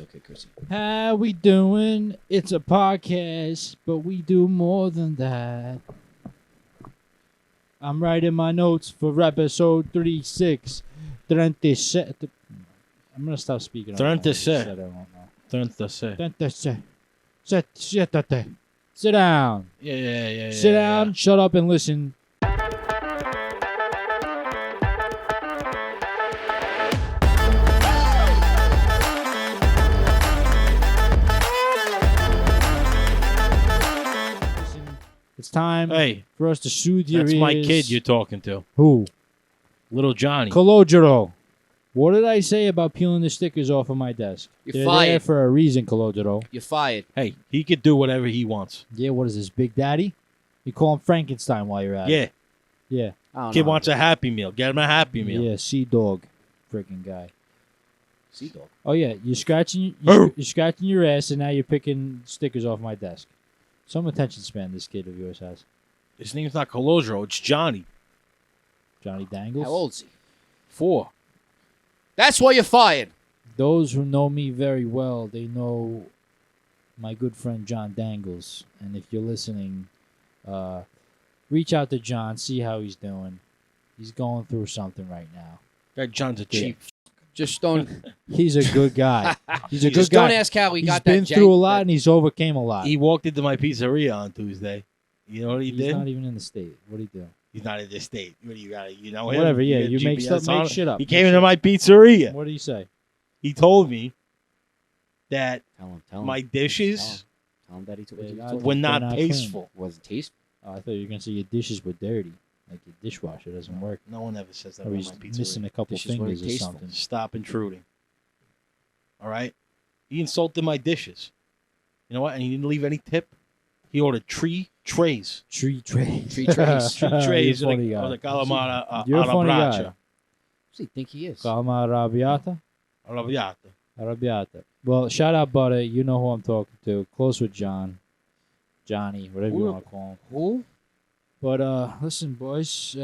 okay, Chrissy. How we doing? It's a podcast, but we do more than that. I'm writing my notes for episode 36. 37. I'm going to stop speaking. 37. I don't know. 36. 37. Sit down. Yeah. Sit down, shut up, and listen. It's time for us to soothe your ears. That's my kid you're talking to. Who? Little Johnny. Kolojiro. What did I say about peeling the stickers off of my desk? You're They're there fired. for a reason, Kolojiro. You're fired. Hey, he could do whatever he wants. Yeah, what is this, Big Daddy? You call him Frankenstein while you're at it. Yeah. I don't Kid know. wants a Happy Meal. Get him a Happy Meal. Yeah, Sea Dog. Freaking guy. Sea Dog. Oh, yeah, you're scratching your ass, and now you're picking stickers off my desk. Some attention span this kid of yours has. His name's not Colodro. It's Johnny. Johnny Dangles. How old's he? 4. That's why you're fired. Those who know me very well, they know my good friend John Dangles. And if you're listening, reach out to John, see how he's doing. He's going through something right now. That John's a cheap. Just don't. He's a good guy. He's a good Just guy. don't ask how he He's got that. been through a lot, and he's overcame a lot. He walked into my pizzeria on Tuesday. You know what he He's did? not even in the state. What did he do? He's not in this state. What do you got? You know him? Whatever, yeah. got You make GPS on him? shit up. He came into my pizzeria. What did he say? He told me that Tell him. my dishes Tell him that he took They're what you not- told were him. not They're not clean. tasteful. Was it tasteful? Oh, I thought you were going to say your dishes were dirty. Like your dishwasher doesn't work. No one ever says that Or about he's my pizzeria. missing a couple Dishes weren't fingers or tasteful. something. Stop intruding. All right? He insulted my dishes. You know what? And he didn't leave any tip. He ordered 3 trays. Tree trays. 3 trays. 3 trays You're a of funny the guy. calamata You're a alla funny guy. braccia. Who does he think he is? Calma arrabbiata? Arrabbiata. Arrabbiata. Well, shout out, Butter. You know who I'm talking to. Close with John. Johnny, whatever you want to call him. Who? But listen, boys.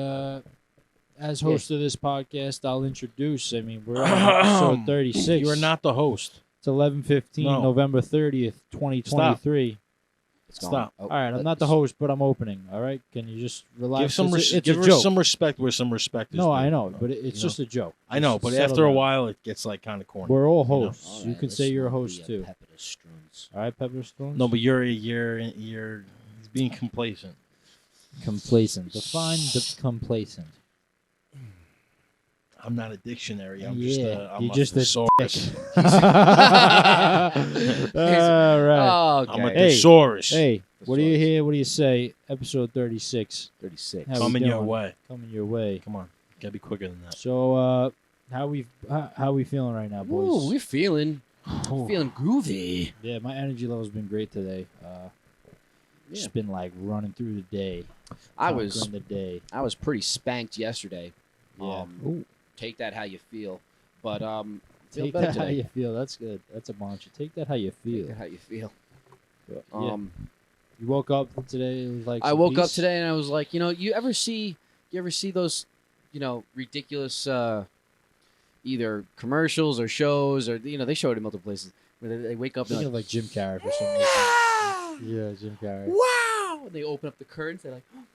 As host of this podcast, I'll introduce. I mean, we're on episode 36. You are not the host. It's 11:15, No. November 30th, 2023. Stop. Oh, All right, I'm not the host, but I'm opening. All right, can you just relax? Give some it's give a her joke. some respect where some respect is No, due. I know, but it's You know? just a joke. I know, Just but settle after a down. while, it gets like kind of corny. We're all You know? hosts. All You right, can let's say you're a not be host too. Pepper the Struns. All right, Pepper Stones. No, but you're he's being complacent. Complacent. Define the complacent. I'm not a dictionary. I'm Yeah, I'm you're a just a thesaurus. All right. Okay. I'm a Hey. thesaurus. Hey, what do you hear? What do you say? Episode 36. 36. How we Coming your doing? way. Coming your way. Come on, gotta be quicker than that. So, how we feeling right now, boys? Ooh, we're feeling groovy. Yeah, my energy level's been great today. Just been like running through the day. I was conquering the day. pretty spanked yesterday. Yeah. Take that how you feel. But feel Take better that how today. you feel. That's good. That's a mantra. Take that how you feel. Take that how you feel. Yeah. You woke up today it was like I some woke up peace? today and I was like, you ever see those, ridiculous either commercials or shows or they show it in multiple places where they wake up and Thinking they're of like Jim Carrey for some reason. Yeah, Jim Carrey. wow! And they open up the curtains, they're like, and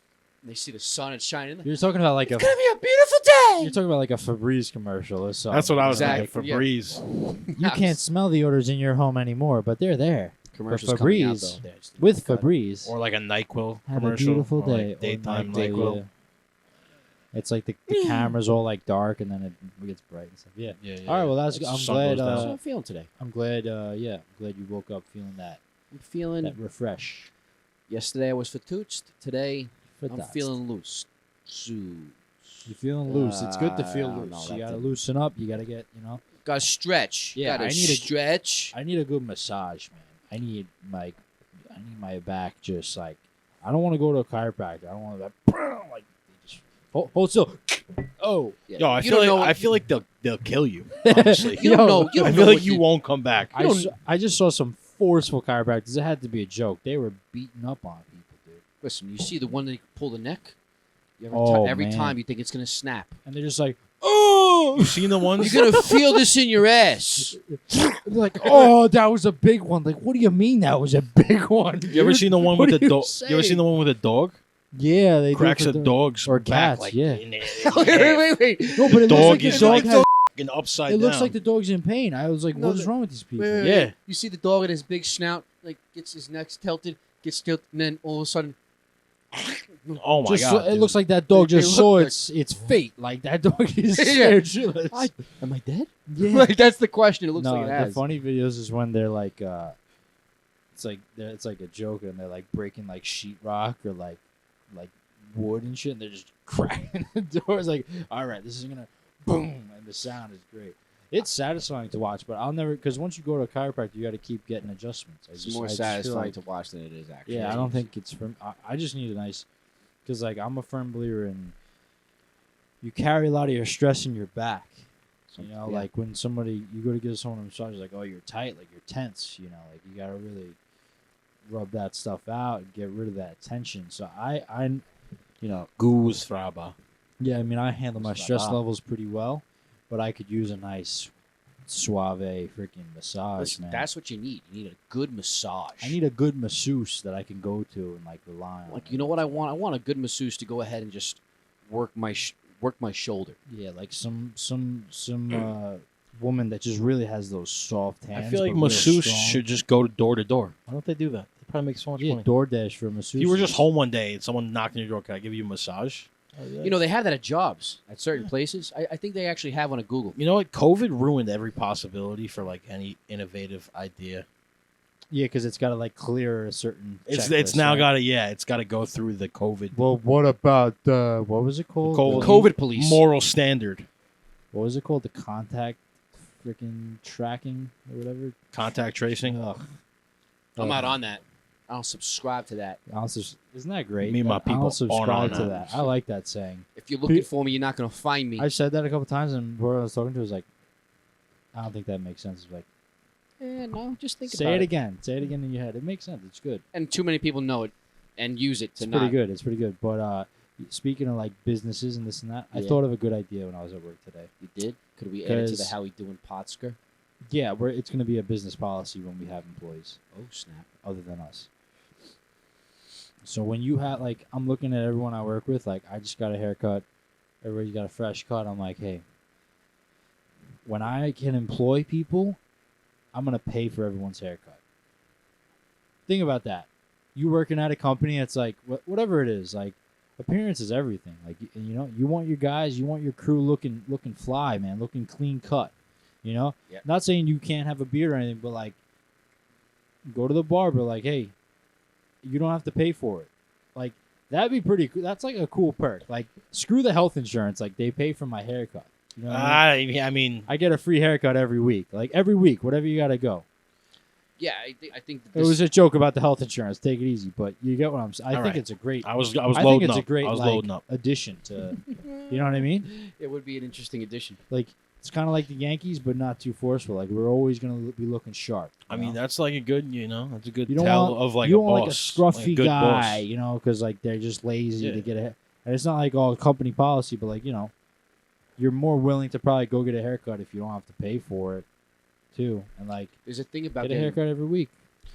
they see the sun, it's shining. You're talking about like It's gonna be a beautiful day. You're talking about like a Febreze commercial or something. That's what I was Exactly, thinking. yeah. Febreze. You can't smell the odors in your home anymore, but they're there. Commercials But coming out, Febreze, though. There's the with cut. Febreze. Or like a NyQuil Have a commercial. beautiful or day. Like daytime or night day, NyQuil. yeah. It's like the camera's all like dark and then it gets bright and stuff. Yeah. Yeah. All right. Well, The I'm sun glad. goes down. That's how I'm feeling today. I'm glad. Yeah. I'm glad you woke up feeling that I'm feeling. refresh. Yesterday I was fatouched. Today I'm Verdast. feeling loose. You're feeling loose. It's good to feel I don't loose. know, You that gotta didn't- loosen up. You gotta get. Gotta stretch. Yeah, Gotta I need a- stretch. I need a good massage, man. I need my back just like. I don't want to go to a chiropractor. I don't want to like just hold still. Oh, Yeah. Yo, I You feel don't like know- they'll kill you. Honestly, You don't know. You I don't feel know like what you won't come back. I just saw some forceful chiropractors. It had to be a joke. They were beating up on people, dude. Listen, you see the one that pull the neck. You ever Oh, every man. time you think it's gonna snap. And they're just like, oh, You seen the ones? You're gonna feel this in your ass. like, oh, that was a big one. Like, what do you mean that was a big one? You ever seen the one What with the are you dog? You ever seen the one with a dog? Yeah, they Cracks do a it for dog's or back, cats. like, Yeah. in there, Wait. No, but it Dog looks like is the dog like has. fucking upside It down. looks like the dog's in pain. I was like, No, what is wrong with these people? Wait. Yeah. You see the dog with his big snout, like gets his neck tilted, and then all of a sudden, Oh my Just god! it dude. looks like that dog They just look saw like- its fate. Like that dog is Yeah. scared shitless. am I dead? Yeah. Like that's the question. It looks No, like it the has. funny videos is when they're like, it's like a joke, and they're like breaking like sheetrock or like wood and shit, and they're just cracking the doors. Like, all right, this is gonna boom, and the sound is great. It's satisfying to watch, but I'll never because once you go to a chiropractor, you got to keep getting adjustments. It's more I feel satisfying like- to watch than it is actually. Yeah, I don't think it's from. I just need a nice, because like I'm a firm believer in. You carry a lot of your stress in your back. You know, Yeah. like when you go to give someone a massage, like, oh, you're tight, like you're tense. You know, like you gotta really rub that stuff out and get rid of that tension. So you know, goose thraba. yeah, I mean, I handle my It's stress not bad. levels pretty well, but I could use a nice, suave freaking massage, Listen, man. that's what you need. You need a good massage. I need a good masseuse that I can go to and like rely on. like you know what I want? I want a good masseuse to go ahead and just work my shoulder. Yeah, like some woman that just really has those soft hands. I feel like but real masseuse strong. should just go door to door. Why don't they do that? They probably make so much Yeah, money. DoorDash for a masseuse. If you were just home one day and someone knocked on your door, can I give you a massage? You know they have that at jobs at certain places. I think they actually have one at Google. You know what? COVID ruined every possibility for like any innovative idea. Yeah, because it's got to like clear a certain. It's checklist, now right? got to it's got to go through the COVID Well, what about what was it called? Cold- The- COVID police. moral standard, What was it called? The contact freaking tracking or whatever. contact tracing. Ugh. I'm not on that. I don't subscribe to that. Isn't that great? Me and my I people don't aren't subscribe on to that. that. I like that saying. If you're looking for me, you're not gonna find me. I've said that a couple times, and whoever I was talking to was like, I don't think that makes sense. It's like, No, just think say about it again. Say it again in your head. It makes sense. It's good. And too many people know it and use it to It's not. pretty good. It's pretty good. But speaking of like businesses and this and that, I Yeah. thought of a good idea when I was at work today. You did? Could we add it to the 'Cause- How We Doin Podsker? Yeah, it's going to be a business policy when we have employees Oh snap! other than us. So when you have like, I'm looking at everyone I work with. Like, I just got a haircut. Everybody's got a fresh cut. I'm like, hey, when I can employ people, I'm going to pay for everyone's haircut. Think about that. You working at a company, it's like whatever it is, like appearance is everything. Like you know, you want your guys, you want your crew looking fly, man, looking clean cut. You know, Yeah. not saying you can't have a beard or anything, but like go to the barber, like, hey, you don't have to pay for it. Like that'd be pretty cool. That's like a cool perk. Like screw the health insurance, like they pay for my haircut. You know what I mean? I mean, I get a free haircut every week. Like every week, whatever you got to go. Yeah, I think It was a joke about the health insurance. Take it easy, but you get what I'm saying. I All think right. it's a great. I was I think loading it's up. a great I was like, loading up. addition to. You know what I mean? It would be an interesting addition. Like it's kind of like the Yankees, but not too forceful. Like we're always gonna be looking sharp. I you mean, know? that's like a good, that's a good You don't tell want of like you a don't want boss, like a scruffy like a good guy, boss. you know, because like they're just lazy Yeah. to get a. And it's not like all company policy, but like you're more willing to probably go get a haircut if you don't have to pay for it, too. And like There's a thing about get a getting, haircut every week.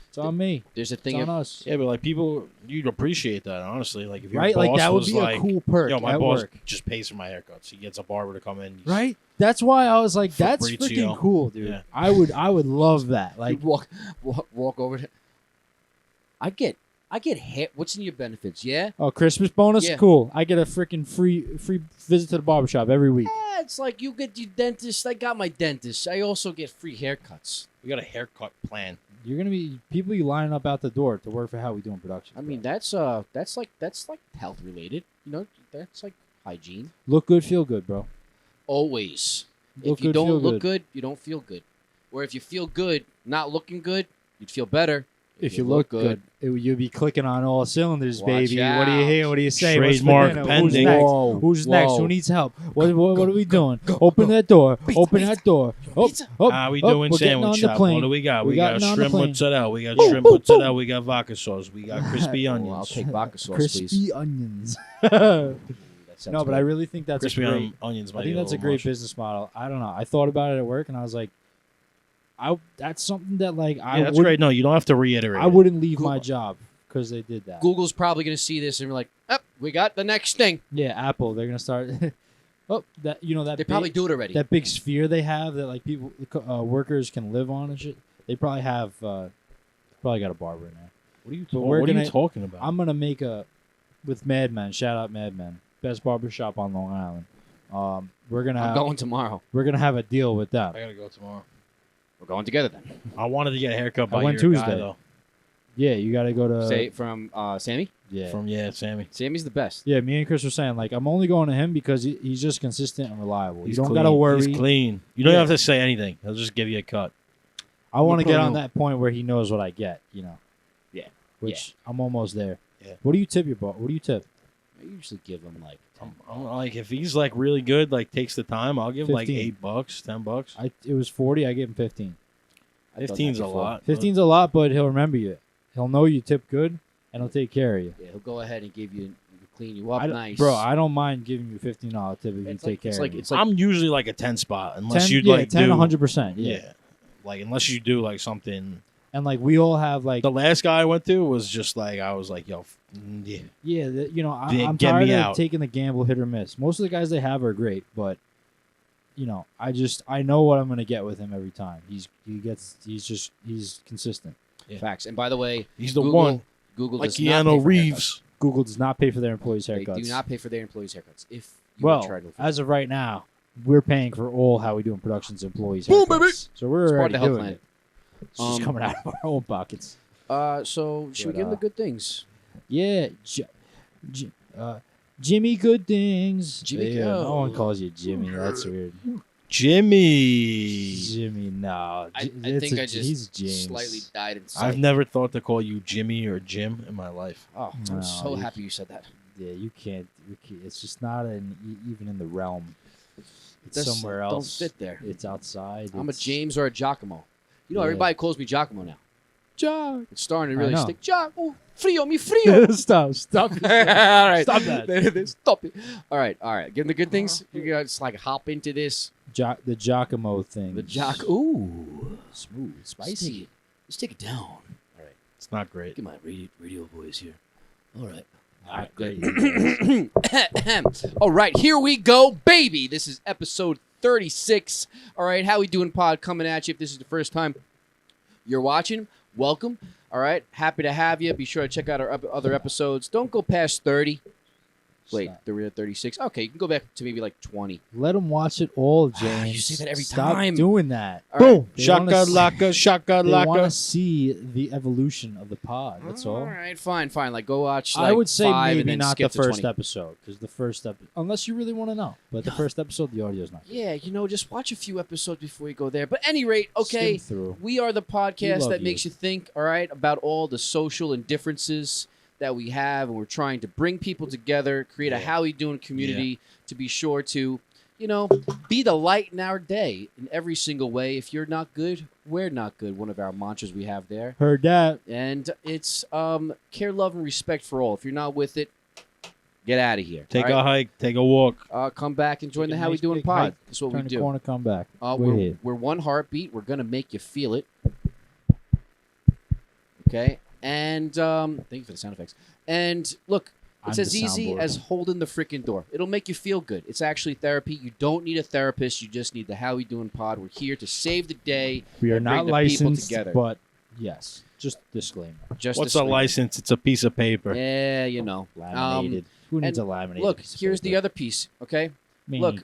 It's on me. There's a It's thing. on us. Yeah, but like people, you'd appreciate that honestly. Like if your Right? boss Like that would was be like, a cool perk yo, my at boss work. just pays for my haircuts. He gets a barber to come in. He's- Right? That's why I was like, that's Fabrizio. freaking cool, dude. Yeah. I would love that. Like Like, walk over to. I get hair. What's in your benefits? Yeah. oh, Christmas bonus, Yeah. cool. I get a freaking free visit to the barbershop every week. Yeah, it's like you get your dentist. I got my dentist. I also get free haircuts. We got a haircut plan. You're gonna be people you lining up out the door to work for How We Doing Productions. I bro. mean, that's like health related. You know, that's like hygiene. look good, feel good, bro. Always. Look If you good, don't feel look good. good, you don't feel good. Or if you feel good, not looking good, you'd feel better. If you look good, you'll be clicking on all cylinders, Watch baby. What do you out. hear? What do you say? What's for Trademark dinner? pending. Who's next? Whoa, Who's next? whoa. Who needs help? What are we doing? Open that door. Open that door. Oh, Pizza. oh, How we oh, doing we're getting on sandwich the shop? plane. What do we got? We We got got on the shrimp plane. mozzarella. We got Ooh, shrimp ooh, mozzarella. We got vodka sauce. We got crispy Well, I'll onions. take vodka sauce, crispy please. onions. That Sounds No, but good. I really think that's Crispy a great. onions. I Might think be that's a little great much. business model. I don't know. I thought about it at work, and I was like, that's something that like Yeah, I that's wouldn't. great. No, you don't have to reiterate. I wouldn't leave Cool. my job because they did that. Google's probably going to see this and be like, oh, we got the next thing. Yeah, Apple. They're gonna start. Oh, that that They big, probably do it already. that big sphere they have that like people workers can live on and shit. They probably have probably got a barber in there. What are you, But we're what are you gonna- talking about? I'm gonna make a with Mad Men. Shout out Mad Men, best barbershop on Long Island. We're gonna I'm going tomorrow. we're gonna have a deal with them. I gotta go tomorrow. We're going together then. I wanted to get a haircut by went your Tuesday. guy though. Yeah, you gotta go to Say from Sammy. yeah. From Sammy. Sammy's the best. Yeah, me and Chris were saying like I'm only going to him because he's just consistent and reliable. He's you don't clean. gotta worry. He's clean. You don't Yeah. have to say anything. He'll just give you a cut. I want to We'll get put on him- that point where he knows what I get. You know. Yeah. Which I'm almost there. Yeah. What do you tip your bar? What do you tip? I usually give him like 10. I'm like, if he's like really good, like takes the time, I'll give him like 15. $8, $10. It was 40. I gave him 15. I've done 15's that a before. lot. 15's a lot, but he'll remember you. He'll know you tip good, and he'll take care of you. Yeah, he'll go ahead and give you, clean you up I don't- nice. Bro, I don't mind giving you $15 tip if you It's take like, care it's of like me. it's like I'm usually like a 10 spot unless 10, you'd yeah, like 10, do 100%. Yeah. yeah. Like unless you do like something. And like we all have like The last guy I went to was just like I was like, yo, yeah. yeah, you know, Get I'm me tired of out. taking the gamble hit or miss. Most of the guys they have are great, but you know, I know what I'm gonna get with him every time. He's consistent. facts. And by the way, He's the Google, one. Google Like does not pay Keanu for Reeves. Google does not pay for their employees' haircuts. haircuts. They do not pay for their employees' haircuts. If you Well, try to, as of right now, we're paying for all How We Doing Productions employees' Boom, haircuts. baby! So we're it's part already of the health doing plan. it. It's just Um, coming out of our own pockets. So should we But, give them the good things? Yeah, Jimmy Good Things. Jimmy yeah, no Go. one calls you Jimmy. That's weird. Jimmy. Jimmy, no. I It's think a- I just he's James. slightly died inside. I've never thought to call you Jimmy or Jim in my life. Oh, No, I'm so you- happy you said that. Yeah, you can't. It's just not even in the realm. It's That's- somewhere else. Don't fit there. It's outside. I'm a it's- James or a Giacomo. You know, Yeah. everybody calls me Giacomo now. Jock. It's starting to I really know. stick. Giacomo, frio, mi frio. Stop All it. right, Stop that. Stop it. All right. Give them the good things. You gotta just like hop into this. The Giacomo thing. The Jock. Ooh, Smooth, spicy. Let's take it down. All right. It's not great. Get my radio voice here. All right. All right, great. All right, here we go, baby. This is episode 36. All right, how we doing, pod? Coming at you. If this is the first time you're watching, welcome. All right, happy to have you. Be sure to check out our other episodes. Don't go past 30. Wait, Stop. we're at 36. Okay, you can go back to maybe like 20. Let them watch it all, James. You say that every Stop time. doing that. All right. Boom. They Shaka wanna see- laka, shaka They want to laka. see the evolution of the pod. That's all. All right, fine. Like, go watch. Like, I would say 5 and maybe then not the skip to first 20. episode because the first episode, unless you really want to know. But the first episode, the audio's not. Yeah, just watch a few episodes before you go there. But any rate, okay. Skim through. We are the podcast love that you. makes you think, all right, about all the social indifferences that we have, and we're trying to bring people together, create a Yeah. how we doing community to be sure to, be the light in our day in every single way. If you're not good, we're not good. One of our mantras we have there. Heard that. And it's care, love, and respect for all. If you're not with it, get out of here. Take all a hike, take a walk. right? Come back and join Take the a How We nice Doing big Pod. hike. That's what Turn we the do. corner, come back. We're We're here. one heartbeat. We're gonna make you feel it. Okay, and thank you for the sound effects. And look, it's I'm as the easy soundboard. as holding the freaking door. It'll make you feel good. It's actually therapy. You don't need a therapist. You just need the How We Doing Pod. We're here to save the day. We are and not bring the people licensed, together. but yes, just disclaimer. Just What's to a sleep. license? It's a piece of paper. Yeah, Laminated. Who needs a laminated? Look, piece of here's the paper? other piece. Okay, Me. look, if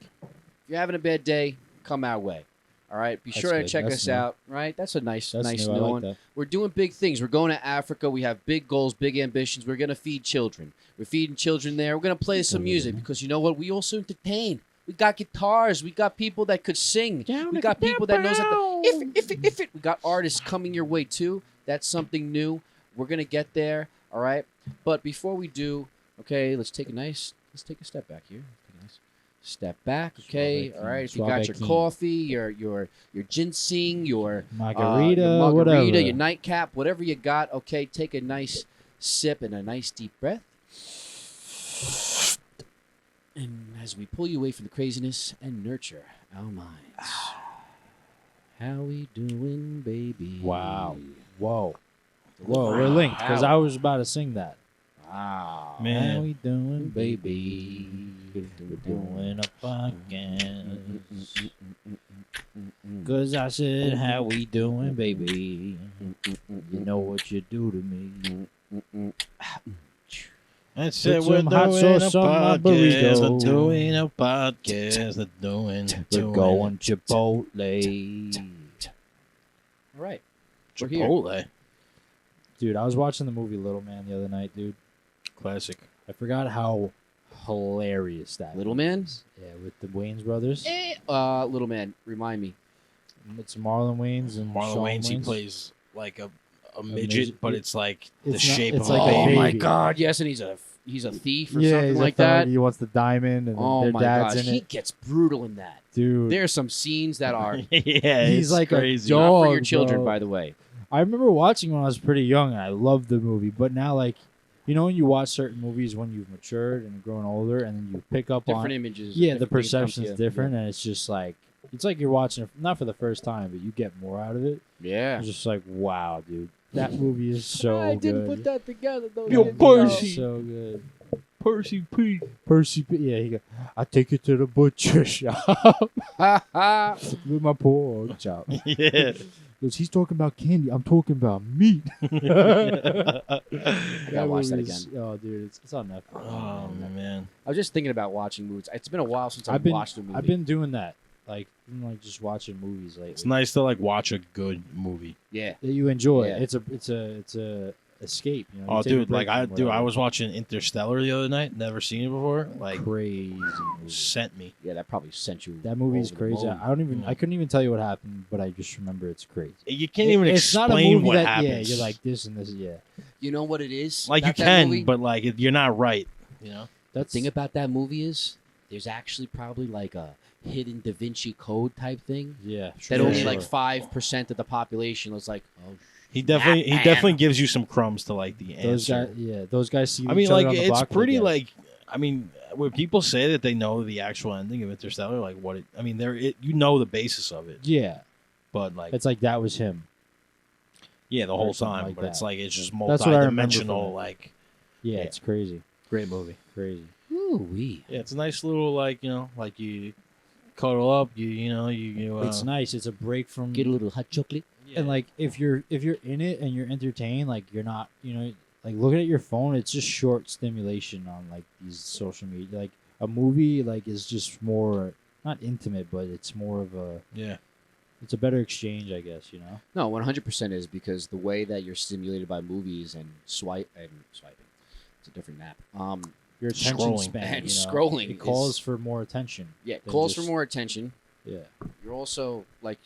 you're having a bad day, come our way. All right, be That's sure to good. check That's us new. out. Right, that's a nice That's new new. I like one. that. We're doing big things. We're going to Africa. We have big goals, big ambitions. We're going to feed children. We're feeding children there. We're going to play some music because you know what? We also entertain. We got guitars. We got people that could sing. We got people that knows how to if it. We got artists coming your way too. That's something new. We're going to get there. All right. But before we do, okay, let's take a step back here. Take a nice step back. Okay. Suave All right. If you Suave got your King. coffee, your ginseng, your Margarita, your whatever. margarita, your nightcap, whatever you got. Okay, take a nice sip and a nice deep breath. And as we pull you away from the craziness and nurture our minds. How we doing, baby? Wow. Whoa. Whoa, we're linked because I was about to sing that. Wow. How Man. we doing, baby? We're doing a podcast. Because I said, how we doing, baby? You know what you do to me. I said Put we're some hot doing a sauce on my podcast. burrito. We're doing a podcast. We're going Chipotle. All right. We're here. Chipotle. Dude, I was watching the movie Little Man the other night, dude. Classic. I forgot how hilarious that Little movie Man? is. Yeah, with the Wayans brothers. Little Man, remind me. It's Marlon Wayans and Marlon Shawn Wayans, he Wayans. plays like a midget, midget. but it's like the It's not- shape it's of like a a Oh baby. my baby. God! Yes, and he's a thief or Yeah, something he's like a thug. that. He wants the diamond, and Oh their my dad's gosh, in he it. gets brutal in that. Dude, There are some scenes that are Yeah, He's it's like a crazy. dog. not for your Dog, children, bro. by the way. I remember watching when I was pretty young, and I loved the movie. But now, like, you know, when you watch certain movies when you've matured and grown older, and then you pick up Different on images. yeah, the different things come to perception's you. different, and it's just like it's like you're watching it not for the first time, but you get more out of it. Yeah. It's just like, wow, dude, that movie is so I good. didn't put that together though. Yo, did Percy. So good. Percy P. Percy, yeah, he go. I take it to the butcher shop with my pork chop. Yeah. Because he's talking about candy, I'm talking about meat. I gotta watch that movie again. is- Oh, dude, it's on Netflix. Oh man. I was just thinking about watching movies. It's been a while since I've I've been watched a movie. I've been doing that, like just watching movies lately. It's nice to like watch a good movie. Yeah. that you enjoy. Yeah. It's a escape. You know, you Oh, take a dude, break like from I whatever. was watching Interstellar the other night. Never seen it before. Like Crazy movie. sent me. Yeah, that probably sent you. That movie's over the crazy. moon. I couldn't even tell you what happened, but I just remember it's crazy. You can't even It's not a explain movie what that happens. Yeah, you're like this and this. Yeah, You know what it is? Like you about that can, movie? but like you're not right. You know. The that's thing about that movie is there's actually probably like a hidden Da Vinci Code type thing yeah. that sure. only like 5% of the population was like, oh, He definitely gives you some crumbs to like the those answer. guys. Yeah, those guys see. I mean, each other like on the it's block, they pretty get it. like. I mean, when people say that they know the actual ending of Interstellar, like what it. I mean, you know the basis of it, Yeah, but like it's like that was him. yeah, the whole something time. like but it's that. like it's just That's what I remember from multi-dimensional. it. Like Yeah, Yeah. it's crazy, great movie. crazy. ooh wee. Yeah, it's a nice little like like you cuddle up. You. It's nice. It's a break from Get a little hot chocolate. Yeah. and like if you're in it and you're entertained, like you're not, like looking at your phone, it's just short stimulation on like these social media. Like a movie, like is just more not intimate, but it's more of a yeah. it's a better exchange, I guess. No, 100% is because the way that you're stimulated by movies and swiping, it's a different nap. Your attention Scrolling. span, And scrolling it calls is- for more attention. Yeah, than calls for just- more attention. Yeah, You're also like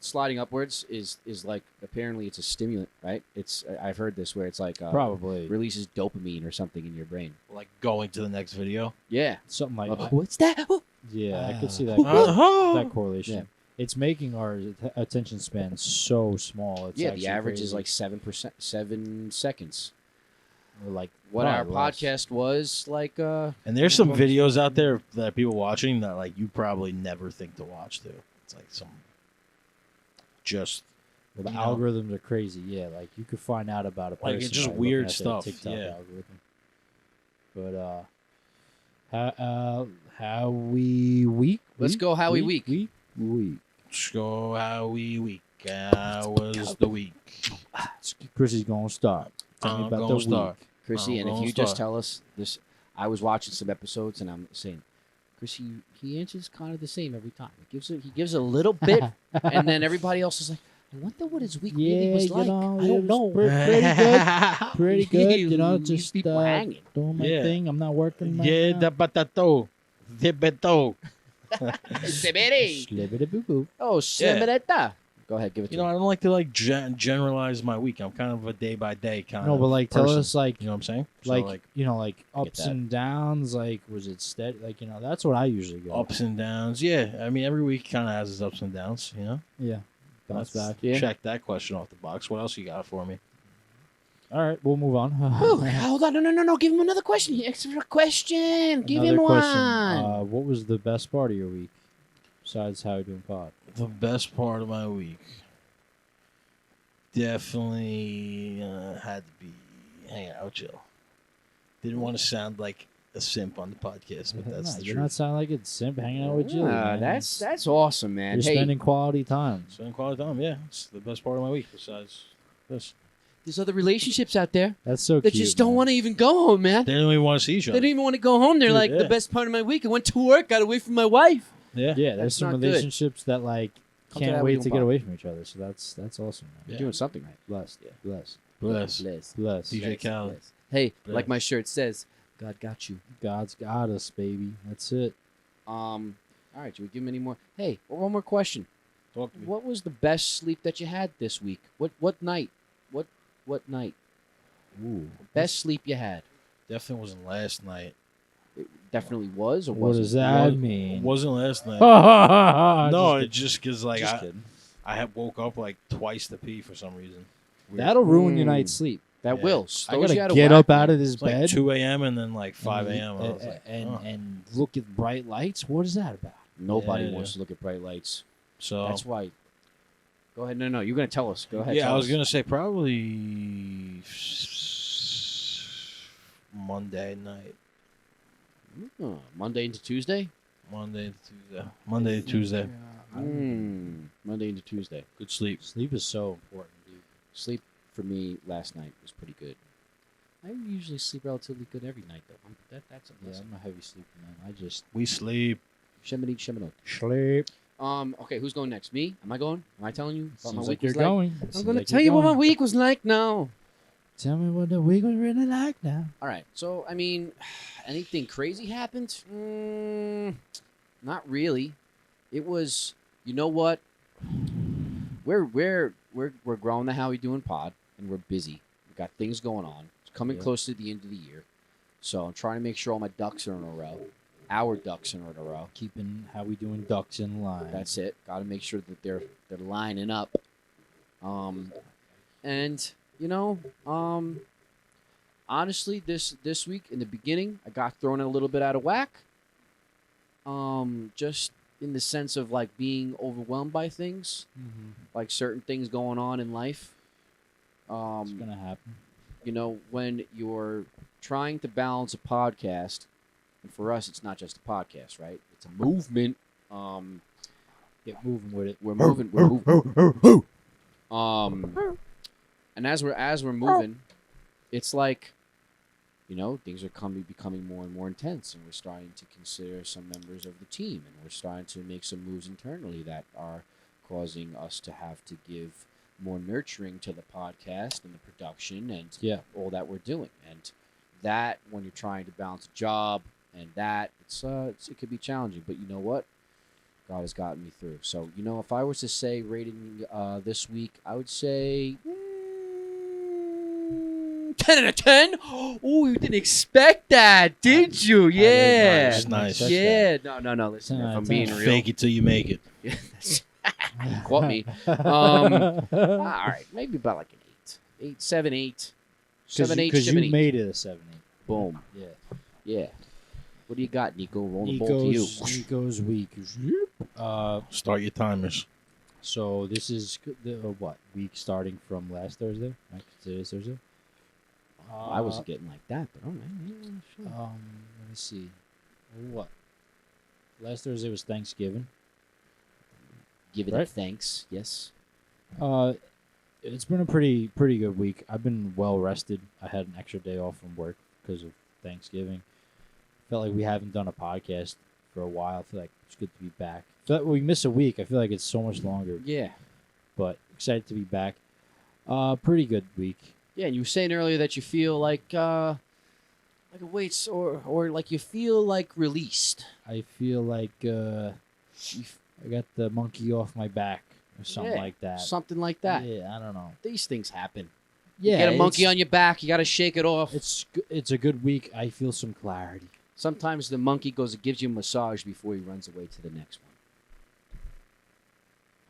sliding upwards is like apparently it's a stimulant, right? I've heard this where it's like probably releases dopamine or something in your brain. Like going to the next video. Yeah. something like that. What's that? Oh. Yeah, I could see that. Uh-huh. That correlation. Yeah. It's making our attention span so small. It's Yeah, the actually average is crazy. like 7 seconds. Or like What our probably less. podcast was like. And there's some videos out there that people watching that like you probably never think to watch too. It's like some just Well, the you know. algorithms are crazy. Yeah, like you could find out about a person. Like, it's just by looking weird at their stuff, TikTok yeah. algorithm. But how we week? Let's go how we week. Week. show how week. How was the week? Chrissy's gonna start. Tell me I'm about gonna the start. Chrissy, I'm and if gonna you just start. tell us this, I was watching some episodes and I'm saying, Chrissy, he answers kind of the same every time. He gives a little bit, and then everybody else is like, I wonder what his week really was like. I it don't was know. Pretty good. Pretty good. You know, Leave just people hanging. doing my Yeah. thing. I'm not working. Right Yeah, now. the batato. The beto. Slibbity-boo-boo. Oh, Semereta. Go ahead, give it to You know, me. I don't like to like generalize my week. I'm kind of a day by day kind No, of but like tell person. us like You know what I'm saying? So, like like ups that. and downs. Like was it steady? Like that's what I usually go. ups and downs. Yeah, I mean every week kind of has its ups and downs. You know, Yeah. Bounce Let's back. Yeah. Check that question off the box. What else you got for me? All right, we'll move on. Oh, hold on. No. Give him another question. Extra question. Give him Another one. question. What was the best part of your week besides How You Doing Pod? The best part of my week definitely had to be hanging out, chill. Didn't want to sound like a simp on the podcast, but that's the You're truth. not sounding like it's simp hanging out with you. Man. That's awesome, man. You're Hey, spending quality time. Spending quality time, yeah. It's the best part of my week besides this. there's other relationships out there That's so that cute. just don't want to even go home, man. They don't even want to see each They other. don't even want to go home. They're Dude, like, yeah. the best part of my week, I went to work, got away from my wife. Yeah. Yeah, there's That's some not good. relationships that like Come to can't that wait with to your get mom. away from each other. So that's awesome. Man. You're Yeah. doing something right. Blessed. Yeah. Blessed. Bless. Blessed. DJ Khaled. Hey, Bless. like my shirt says, God got you. God's got us, baby. That's it. All right, should we give him any more? Hey, one more question. Talk to me. What was the best sleep that you had this week? What night? What night? Ooh. Best sleep you had? Definitely wasn't last night. It definitely was, or What wasn't? does that Was- mean? Wasn't last night. no, No, it's just because like just I kidding. had woke up like twice to pee for some reason. Weird. That'll ruin your Mm. night's sleep. That Yeah. will. I Throws you gotta out of get whack, up out man. of this It's like bed 2 a.m. and then like 5 and- a.m. I was like, and look at bright lights. What is that about? Nobody Yeah. wants to look at bright lights. so That's why. Go ahead. No, you're gonna tell us. Go ahead. yeah, tell I was us. gonna say probably Monday night, Monday into Tuesday. Monday to Tuesday. Monday into Tuesday. Good sleep. Sleep is so important, dude. Sleep for me last night was pretty good. I usually sleep relatively good every night, though. That's a Yeah, blessing. I'm a heavy sleeper, man. I just We sleep. Sheminite, Sheminot. sleep. Okay, who's going next? Me? Am I going? Am I telling you? what my Seems week like you're was like? going. I'm Seems going to like tell you're you what my going. week was like now. Tell me what the week was really like now. All right. So, I mean, anything crazy happened? Not really. It was, you know what? We're growing the How We Doing Pod, and we're busy. We got things going on. It's coming Yeah. close to the end of the year, so I'm trying to make sure all my ducks are in a row. Our ducks are in a row. Keeping How We Doing ducks in line. That's it. Got to make sure that they're lining up. And you know, honestly, this week in the beginning, I got thrown a little bit out of whack. Just in the sense of like being overwhelmed by things, like certain things going on in life. It's gonna happen. You know, when you're trying to balance a podcast, and for us, it's not just a podcast, right? It's a movement. Get moving with it. We're moving. We're moving. And as we're moving, it's like, you know, things are becoming more and more intense, and we're starting to consider some members of the team, and we're starting to make some moves internally that are causing us to have to give more nurturing to the podcast and the production and Yeah. all that we're doing. And that, when you're trying to balance a job and that, it could be challenging. But you know what? God has gotten me through. So, you know, if I was to say rating this week, I would say 10 out of 10. Oh, you didn't expect that, did you? Yeah. Nice, nice. Yeah. No. Listen, 10 if out I'm of being 10. real. Fake it till you make it. You caught me. All right. Maybe about like an 8. 7, 8. 7, 8, Because 7, you 8. made it a 7-8. Boom. Yeah. Yeah. What do you got, Nico? Roll the ball to you. Nico's week. Start your timers. So this is the what week starting from last Thursday? Right? Today's Thursday. I wasn't getting like that, but all right. Yeah, sure. Let me see. What? Last Thursday was Thanksgiving. Give it Right. a thanks. Yes. It's been a pretty good week. I've been well rested. I had an extra day off from work because of Thanksgiving. Felt like we haven't done a podcast for a while. I feel like it's good to be back. Felt like we miss a week. I feel like it's so much longer, Yeah. but excited to be back. Pretty good week. Yeah, and you were saying earlier that you feel like a weights or like you feel like released. I feel like I got the monkey off my back or something Yeah, like that. Something like that. Yeah, I don't know. These things happen. Yeah, You get a monkey on your back, you got to shake it off. It's a good week. I feel some clarity. Sometimes the monkey goes and gives you a massage before he runs away to the next one.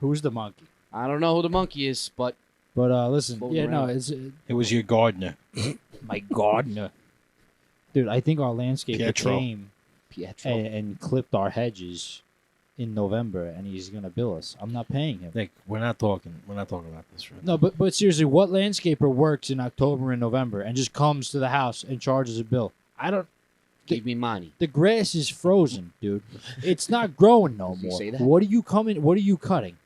Who's the monkey? I don't know who the monkey is, but But listen, Floating yeah, no, around. it's It was your gardener. my gardener. Dude, I think our landscaper Pietro. came Pietro. and clipped our hedges in November, and he's gonna bill us. I'm not paying him. Nick, we're not talking about this right No, now. but seriously, what landscaper works in October and November and just comes to the house and charges a bill? I don't. Give me money. The grass is frozen, dude. It's not growing no Did you more. say that? What are you coming? What are you cutting?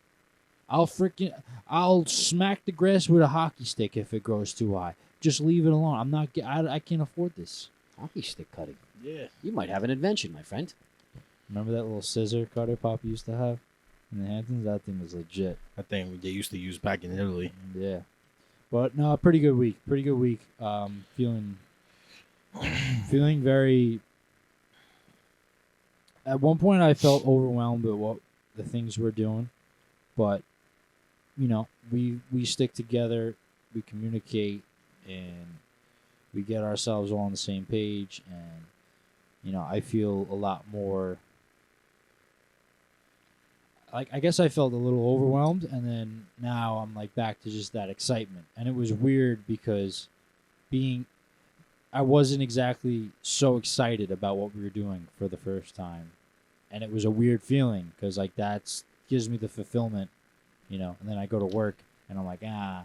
I'll smack the grass with a hockey stick if it grows too high. Just leave it alone. I'm not. I can't afford this. Hockey stick cutting. Yeah. You might have an invention, my friend. Remember that little scissor cutter Pop used to have in the Hamptons? That thing was legit. That thing they used to use back in Italy. Yeah. But no, pretty good week. Pretty good week. Feeling very. At one point, I felt overwhelmed with what the things we're doing, but you know, we stick together, we communicate, and we get ourselves all on the same page. And you know, I feel a lot more. Like, I guess I felt a little overwhelmed, and then now I'm like back to just that excitement. And it was weird because I wasn't exactly so excited about what we were doing for the first time. And it was a weird feeling because like that gives me the fulfillment, you know, and then I go to work and I'm like, I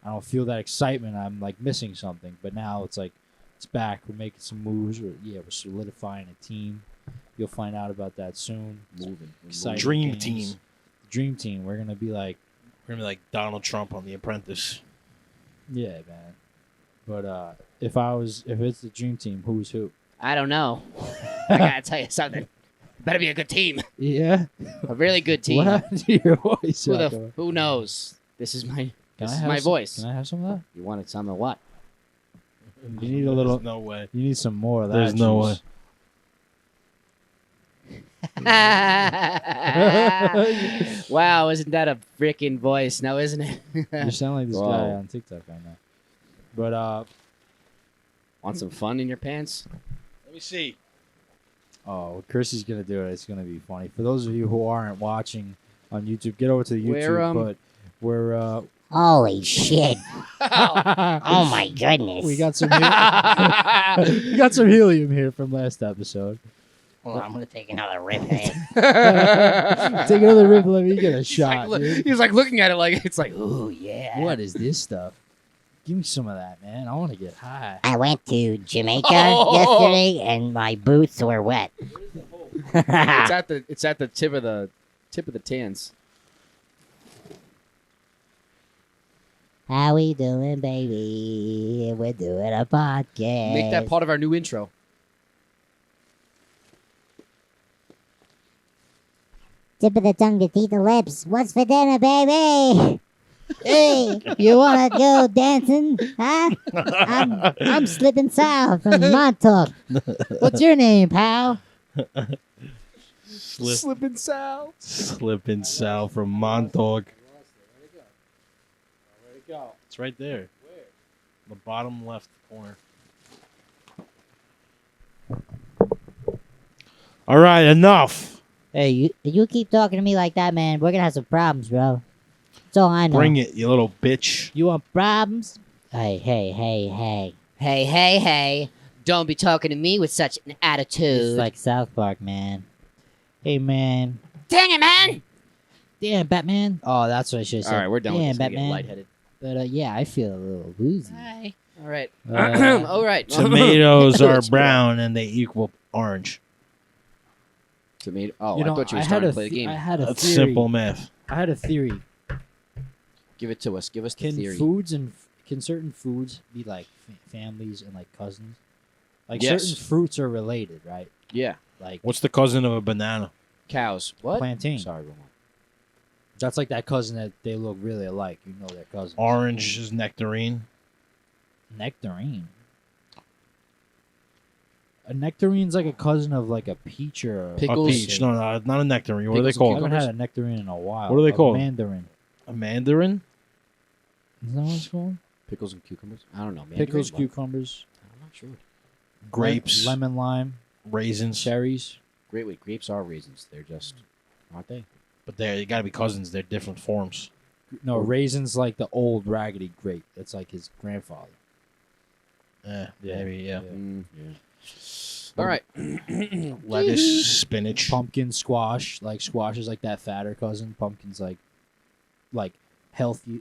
don't feel that excitement. I'm like missing something. But now it's like, it's back. We're making some moves. We're solidifying a team. You'll find out about that soon. Moving. Exciting Dream games. team. Dream team. We're gonna be like, Donald Trump on The Apprentice. yeah, man. But if it's the dream team, who's who? I don't know. I gotta tell you something. Better be a good team. Yeah. A really good team. What happened to your voice? Who knows? This is my Can voice. I have some of that? You want some of what? You need a little. There's no way. You need some more of that. There's no juice. Wow, isn't that a freaking voice? No, isn't it? You sound like this Whoa. guy on TikTok right now. But Want some fun in your pants? Let me see. oh, Chrissy's gonna do it. It's gonna be funny. For those of you who aren't watching on YouTube, get over to the YouTube. We're, But we're Holy shit. Oh my goodness. we got some we got some helium here from last episode. Hold on, I'm gonna take another rip here. Take another rip. Let me get a shot. Dude. He's like looking at it like it's like, Ooh, yeah. What is this stuff? Give me some of that, man. I want to get high. I went to Jamaica Oh. yesterday and my boots were wet. it's at the tip of the tans. How we doing, baby? We're doing a podcast. Make that part of our new intro. Tip of the tongue, the teeth, the lips. What's for dinner, baby? Hey, you wanna go dancing? Huh? I'm Slippin' Sal from Montauk. What's your name, pal? Slipping Sal. Slippin' Sal from Montauk. Where'd it go? It's right there. The bottom left corner. All right, enough. Hey, you keep talking to me like that, man. We're gonna have some problems, bro. That's all I know. Bring it, you little bitch. You want problems? Hey. Hey. Don't be talking to me with such an attitude. It's like South Park, man. Hey, man. Dang it, man! Damn, Batman. Oh, that's what I should have said. All right, we're done Damn, with this. I'm getting Batman. lightheaded. But yeah, I feel a little woozy. Hi. All right. Uh, All right. Tomatoes are It's brown and they equal orange. Tomato. Oh, You know, I thought you were had starting a to play the game. I had a That's theory. simple math. I had a theory. Give it to us. Give us the Can theory. can certain foods be like families and like cousins? Like Yes. certain fruits are related, right? Yeah. Like What's the cousin of a banana? Cows. What? plantain. Sorry, wrong one. That's like that cousin that they look really alike. You know their cousins. Orange is nectarine. Nectarine. A nectarine's like a cousin of like a peach or a Pickles. A peach. No, not a nectarine. What are they Pickles and I called? haven't had a nectarine in a while. What are they A called? Mandarin. A mandarin? Is that what it's called? Pickles and cucumbers. I don't know. Pickles, Mandarin? What? cucumbers, I'm not sure. Grapes. lemon, lime, Raisins. cherries. Great. Wait, grapes are raisins. They're just, aren't they? But they got to be cousins. They're different forms. No, Raisin's like the old raggedy grape. That's like his grandfather. Yeah, Yeah, maybe, yeah. All right. Lettuce, spinach. Pumpkin, squash. Like squash is like that fatter cousin. Pumpkin's like healthy,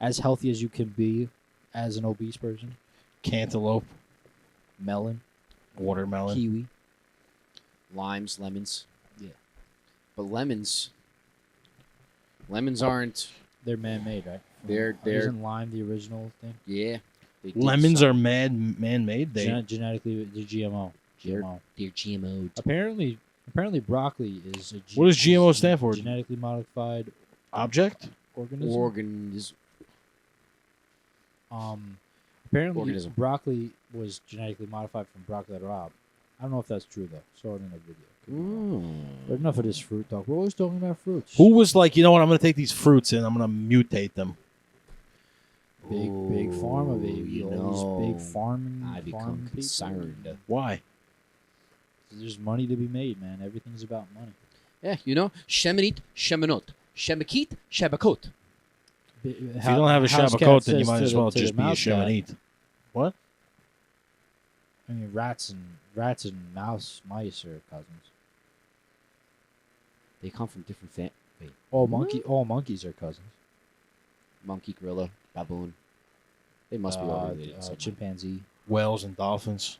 as healthy as you can be as an obese person. Cantaloupe, Melon, watermelon. kiwi. Limes, lemons. Yeah. But lemons aren't. They're man-made, right? They're- Isn't lime the original thing? Yeah. They did Lemons some- are man-made. They Genetically, the GMO. They're- GMO. They're GMO'd. Apparently, broccoli is a What does GMO stand for? Genetically modified object. organism. Organism. Apparently, Organism. broccoli was genetically modified from broccoli rabe. I don't know if that's true though. Saw it in a video. Could be wrong. But enough of this fruit talk. We're always talking about fruits. Who was like, you know what? I'm gonna take these fruits and I'm gonna mutate them. Big pharma, baby. You All these big know, farming. I become farming people. concerned. Why? There's money to be made, man. Everything's about money. Yeah, you know, shemenit, shemenot, shemekit, shebakot. If you don't have a Shabakot, then you might as well just be a Shemanit. What? I mean, rats and mice are cousins. They come from different wait, All monkeys are cousins. monkey, gorilla, baboon. They must be all related. in some way. Chimpanzee. Whales and dolphins,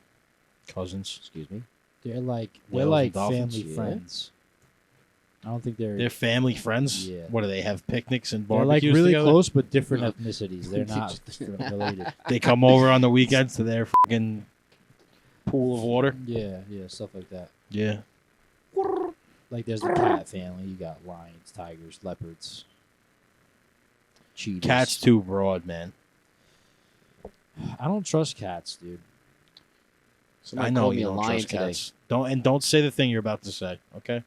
cousins. Excuse me. They're like Whales and dolphins? family Yeah. friends. I don't think they're They're family friends. Yeah. What do they have picnics and they're barbecues like really together? close but different No. ethnicities. They're not related. They come over on the weekends to their fucking pool of water. Yeah, stuff like that. Yeah. Like there's the cat family. You got lions, tigers, leopards, cheetahs. Cat's too broad, man. I don't trust cats, dude. Somebody I know called me you a don't lion trust today. cats. Don't say the thing you're about to say. Okay.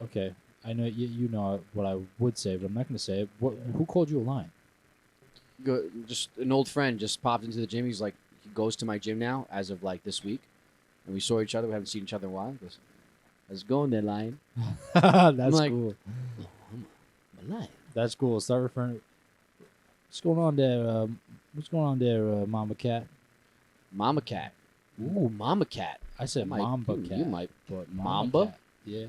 Okay, I know you know what I would say, but I'm not going to say it. Who called you a lion? Just an old friend just popped into the gym. He's like, he goes to my gym now as of like this week, and we saw each other. We haven't seen each other in a while. He goes, "How's it going there, lion?" That's like- cool. I'm a lion. That's cool. Start referring. What's going on there? What's going on there, Mama Cat? Mama cat. Ooh, mama cat. I said That might- Mamba you- Cat. You might. But Mamba? Cat, yeah.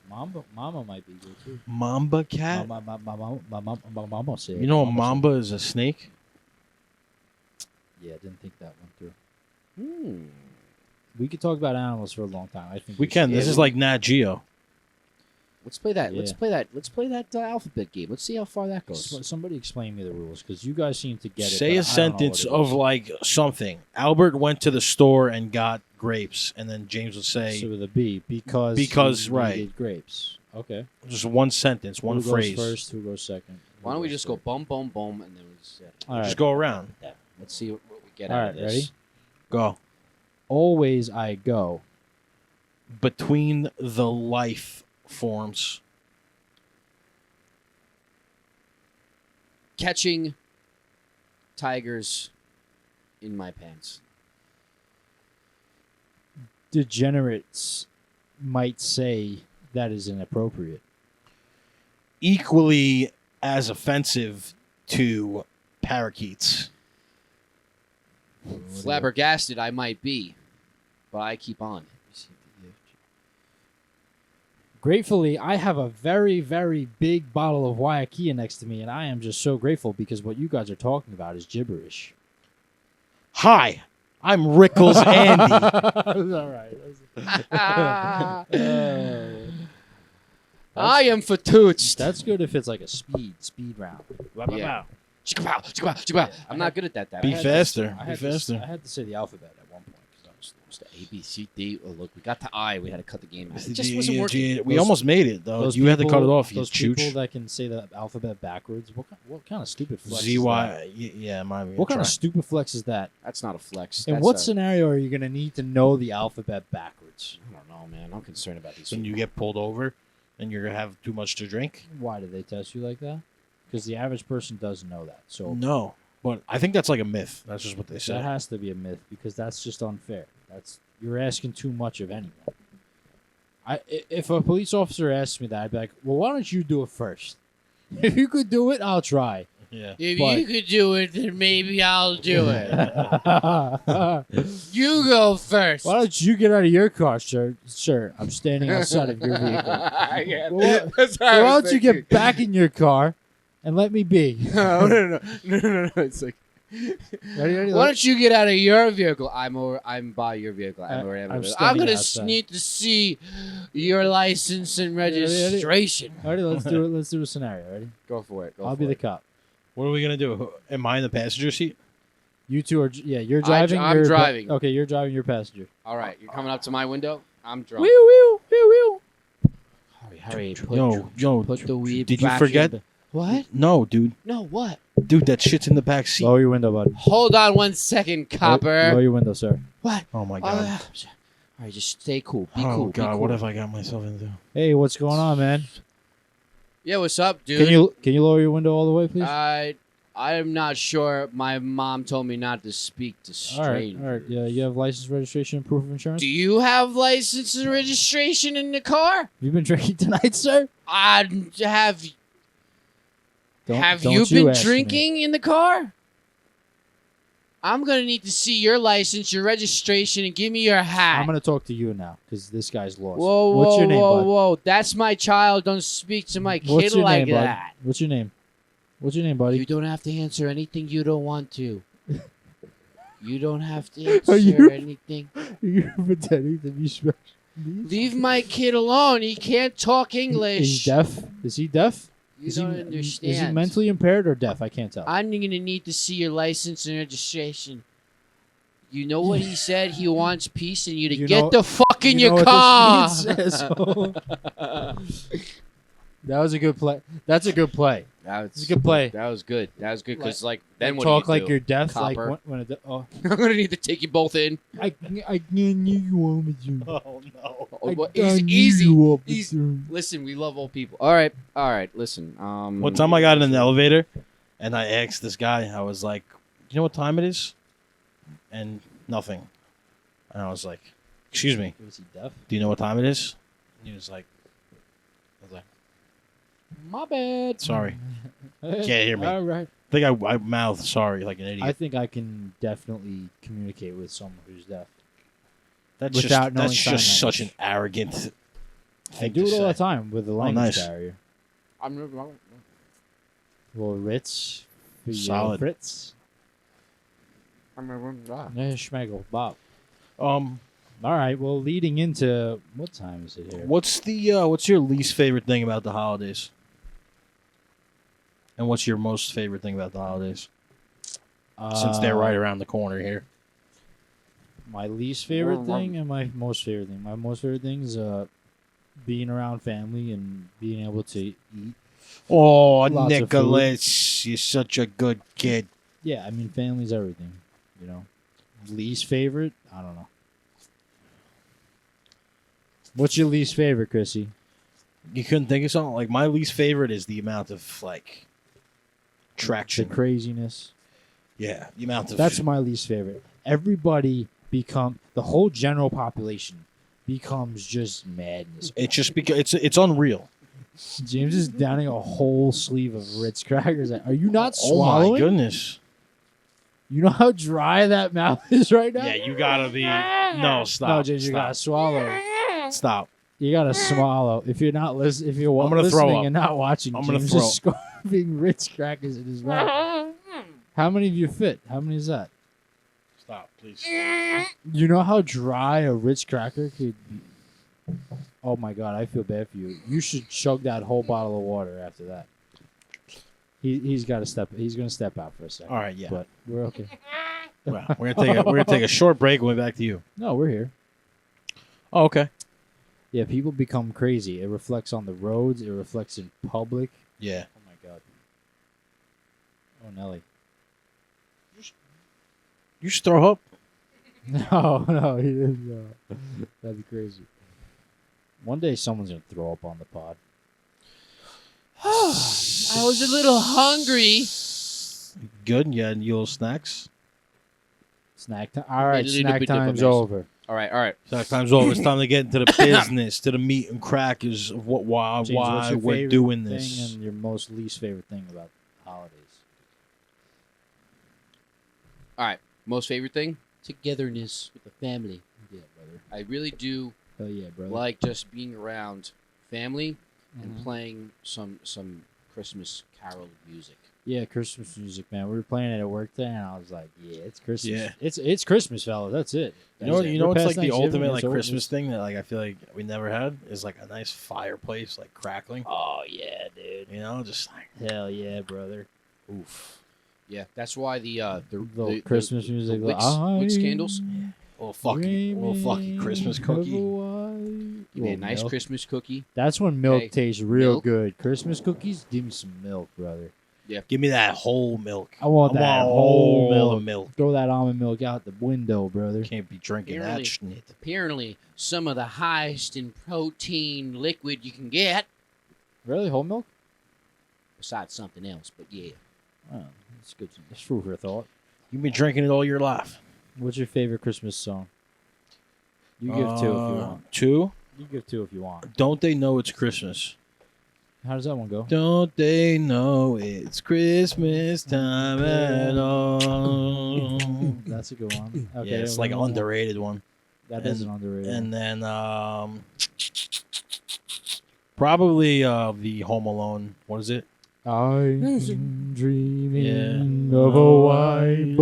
Mama might be good too. Mamba cat. Mama said. You know a Mama mamba is a snake? said- Yeah, I didn't think that one through. Hmm. We could talk about animals for a long time. I think We can. should. This is like Nat Geo. Let's play that. Let's Yeah. play that. Let's play that alphabet game. Let's see how far that goes. Somebody explain me the rules because you guys seem to get it. Say but a I don't know sentence what it of is. like something. Albert went to the store and got grapes, and then James would say So with a B because he right. needed grapes. Okay. just one sentence, one Who phrase. goes first? Who goes second? Why don't we just go boom, boom, boom, and then we just All right. Just go around. let's see what we get All out right. of this. Ready? Go. Always I go. Between the life forms. Catching tigers in my pants. Degenerates might say that is inappropriate. Equally as offensive to parakeets. Flabbergasted I might be, but I keep on. Gratefully, I have a very, very big bottle of Waiakia next to me, and I am just so grateful because what you guys are talking about is gibberish. Hi, I'm Rickles Andy. All right. I am for toots. That's good if it's like a speed round. Yeah. Chicka-pow, chicka-pow, chicka-pow. I'm not good at that. Be I had faster. I Be had faster. I had to say the alphabet at one point because I was A, B, C, D. Oh, look, we got to I. We had to cut the game out. It just wasn't working. We Those- almost made it though. those You had to cut it off. You Those people chooch. that can say the alphabet backwards. What kind of stupid flex? Is that? ZY. Yeah, mine. What kind of stupid flex is that? That's not a flex. In That's what a- scenario are you going to need to know the alphabet backwards? I don't know, man. I'm concerned about these. When you get pulled over and you're gonna have too much to drink? Why do they test you like that? Because the average person doesn't know that. So No, but I think that's like a myth. That's just what they that say. has to be a myth because that's just unfair. You're asking too much of anyone. If a police officer asked me that, I'd be like, well, why don't you do it first? If you could do it, I'll try. Yeah. If But- you could do it, then maybe I'll do it. Why You go first. don't you get out of your car, sir? Sir, I'm standing outside of your vehicle. Yeah, Well, that's what Why I was don't you thinking. get back in your car and let me be? No. It's like, Ready? why don't you get out of your vehicle? I'm by your vehicle. I'm I'm I'm standing gonna outside. need to see your license and registration. Ready? Let's do it. Let's do a scenario. Ready? Go for it. I'll be the cop. What are we gonna do? Am I in the passenger seat? You two are. You're driving. I'm you're driving. Okay, you're driving. You're passenger. All right, you're coming up to my window. I'm drunk. Wheel. Hurry, Yo, put the weed. did you back forget? in the- What? No, dude. No, what? Dude, that shit's in the back seat. Lower your window, bud. Hold on 1 second, copper. Lower your window, sir. What? Oh my god. All right, just stay cool. Be Oh cool. be god, cool. what have I got myself into? Hey, what's going on, man? Yeah, what's up, dude? Can you lower your window all the way, please? I'm not sure. My mom told me not to speak to all right. strangers. Yeah, you have license, registration, and proof of insurance. Do you have license and registration in the car? You been drinking tonight, sir? Have Don't you been ask me. drinking in the car? I'm gonna need to see your license, your registration, and give me your hat. I'm gonna talk to you now because this guy's lost. Whoa, whoa, What's your name, whoa, bud? whoa! That's my child. Don't speak to my What's kid your like name, bud? that. What's your name? What's your name, buddy? You don't have to answer anything you don't want to. You don't have to Are answer you- anything. You're pretending to be special. Leave my kid alone. He can't talk English. He's deaf. Is he deaf? You is don't he, understand. Is he mentally impaired or deaf? I can't tell. I'm gonna need to see your license and registration. You know what he said? He wants peace and you to You get know- the fuck in You know your what car. this means, asshole? That was a good play. That's a good play. It's a good play. That was good. That was good because like then what Talk do you like do? you're deaf. Copper. Like when oh, I'm gonna need to take you both in. I knew you wanted you. Oh no. Oh, well, I he's knew easy. you up He's- there. Listen, we love old people. All right. Listen. One time I got in an elevator and I asked this guy, I was like, you know what time it is? And nothing. And I was like, excuse me, Was he deaf? do you know what time it is? And he was like, I was like, My bad. sorry. Can't hear me. All right. I think I mouthed sorry like an idiot. I think I can definitely communicate with someone who's deaf. that's without just, knowing that's sign just such an language. arrogant I thing do to it all say. the time with the language nice. barrier. I'm Well, Ritz, for you, Solid. Fritz, yeah, Schmegel, Bob. All right. Well, leading into what time is it here? What's your least favorite thing about the holidays? And what's your most favorite thing about the holidays? Since they're right around the corner here. My least favorite thing and my most favorite thing. My most favorite thing is being around family and being able to eat. Oh, Lots of Nicholas, you're such a good kid. Yeah, I mean, family's everything. You know. Least favorite? I don't know. What's your least favorite, Chrissy? You couldn't think of something? Like, my least favorite is the amount of, like, traction. The craziness. Yeah, the amount of... That's my least favorite. Everybody the whole general population becomes just madness. It's just because it's unreal. James is downing a whole sleeve of Ritz crackers. Are you not Oh, swallowing? my goodness. You know how dry that mouth is right now? Yeah, you gotta be... No, stop. No, James, you gotta swallow. Stop. You gotta swallow. If you're not listening, if you're I'm gonna throw listening up. and not watching, I'm gonna James throw is scarfing Ritz crackers in his mouth. How many of you fit? How many is that? Stop, please. You know how dry a Ritz cracker could be? Oh my god, I feel bad for you. You should chug that whole bottle of water after that. He's got to step. He's gonna step out for a second. All right, yeah. But we're okay. Well, we're gonna take a short break and we'll be back to you. No, we're here. Oh, okay. Yeah, people become crazy. It reflects on the roads. It reflects in public. Yeah. Oh my god. Oh Nelly. You just throw up. No, he didn't. That'd be crazy. One day someone's gonna throw up on the pod. I was a little hungry. Good. Yeah, and you little snacks. Snack time. All right, A little snack bit of a time's mess. over. All right. So time's over. It's time to get into the business, to the meat and crackers of why James, what's your we're favorite doing thing this. and your most least favorite thing about holidays? All right. Most favorite thing? Togetherness with the family. Yeah, brother. I really do Hell yeah, brother. like just being around family and Mhm. playing some Christmas carol music. Yeah, Christmas music, man. We were playing it at work today, and I was like, "Yeah, it's Christmas. Yeah. It's Christmas, fellas. That's it. You know, That's it. you know We're what's past like the Thanksgiving, ultimate it's like over. Christmas thing that like I feel like we never had is like a nice fireplace like crackling. Oh yeah, dude. You know, just like Hell yeah, brother. oof. Yeah, that's why the Christmas music, the like, Wix candles. Little fucking Christmas cookie. Give me a nice Christmas cookie. That's when milk Hey, tastes real milk? good. Christmas cookies, give me some milk, brother. Give me that whole milk. I want that whole milk. milk. Throw that almond milk out the window, brother. Can't be drinking Really? that shit. Apparently, some of the highest in protein liquid you can get, Really, whole milk? besides something else. But yeah, Oh, that's good. That's food for thought. You've been drinking it all your life. What's your favorite Christmas song? You give two if you want. Two? You give two if you want. Don't they know it's Christmas? How does that one go? Don't they know it's Christmas time at all? That's a good one. Okay, Yeah, it's like an well, underrated one. That is an underrated. And then probably the Home Alone. What is it? I'm dreaming Yeah. of a white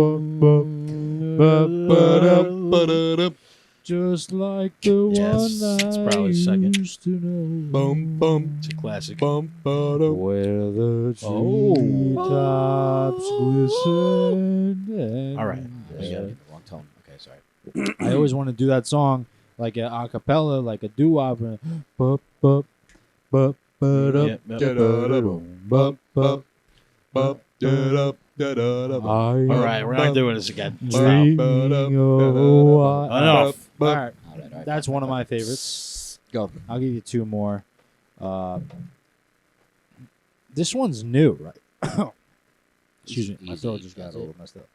just like the Yes, one it's I probably second. used to know. It's a classic. Where the treetops glisten. All right. we gotta get the wrong tone. Okay, sorry. I always want to do that song like a acapella, like a doo-wop. Bup, bup, bup, Yep, bup, yep. bup, bup, bup. All right, we're not doing this again. Stop. Dreaming of a white- Enough. All right, All right. that's one of my favorites. Go. I'll give you two more. This one's new, right? Excuse me, my Easy, throat just got that's a it. little messed up.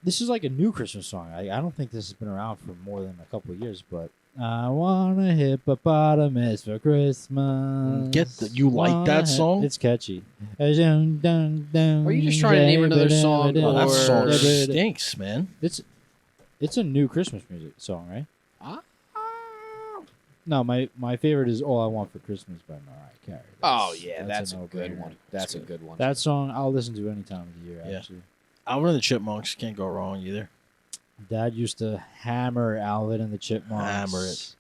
This is like a new Christmas song. I don't think this has been around for more than a couple of years, but I want a hippopotamus for Christmas. You like that song? It's catchy. Are Are you just trying to name another song, Oh, that or- song stinks, man. It's a new Christmas music song, right? Ah. No, my favorite is "All I Want for Christmas" by Mariah Carey. Oh yeah, that's a no-brainer. good one. That's a good one. That song I'll listen to any time of the year. Yeah. Actually, Alvin and the Chipmunks can't go wrong either. Dad used to hammer Alvin and the Chipmunks. Hammer it.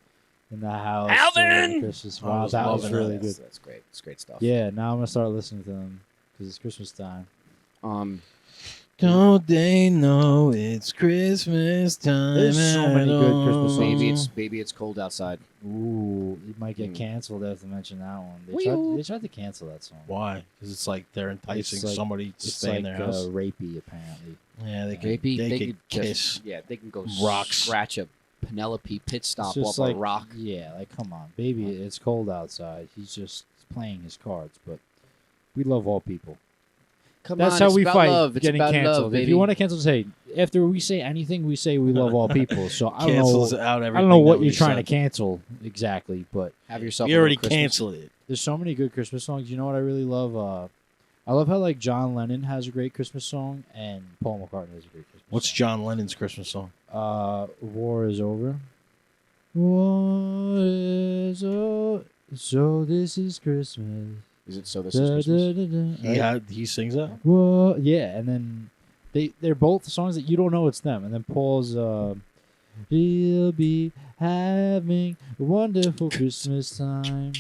In the house. Alvin! during Christmas. I Wow, was that was loving really that. good. That's great. It's great stuff. Yeah, now I'm gonna start listening to them because it's Christmas time. Don't they know it's Christmas time? There's so many good Christmas songs. Baby, it's cold outside. Ooh, it might get Mm. canceled after mention that one. Wee-oo. They tried to cancel that song. Why? Because it's like they're enticing It's like- somebody to It's stay like in their house. rapey, apparently. Yeah, they could. Maybe they they could could kiss. just, yeah, they can go rocks. scratch a Penelope pit stop It's off just like a rock. Yeah, like come on, baby, it's cold outside. He's just playing his cards, but we love all people. Come That's on, how it's we about fight love. It's getting about canceled. love, If baby. you want to cancel, say after we say anything, we say we love all people. So I don't Cancels know. out everything. I don't know what that we you're trying to said. cancel exactly, but Have yourself. We a already little Christmas. canceled it. there's so many good Christmas songs. You know what I really love? I love how like John Lennon has a great Christmas song and Paul McCartney has a great Christmas What's song. John Lennon's Christmas song? War is over. War is over. So this is Christmas. Is it so? This is Christmas. He sings that. Whoa, yeah, and then they're both songs that you don't know it's them. And then Paul's he'll be having a wonderful Christmas time.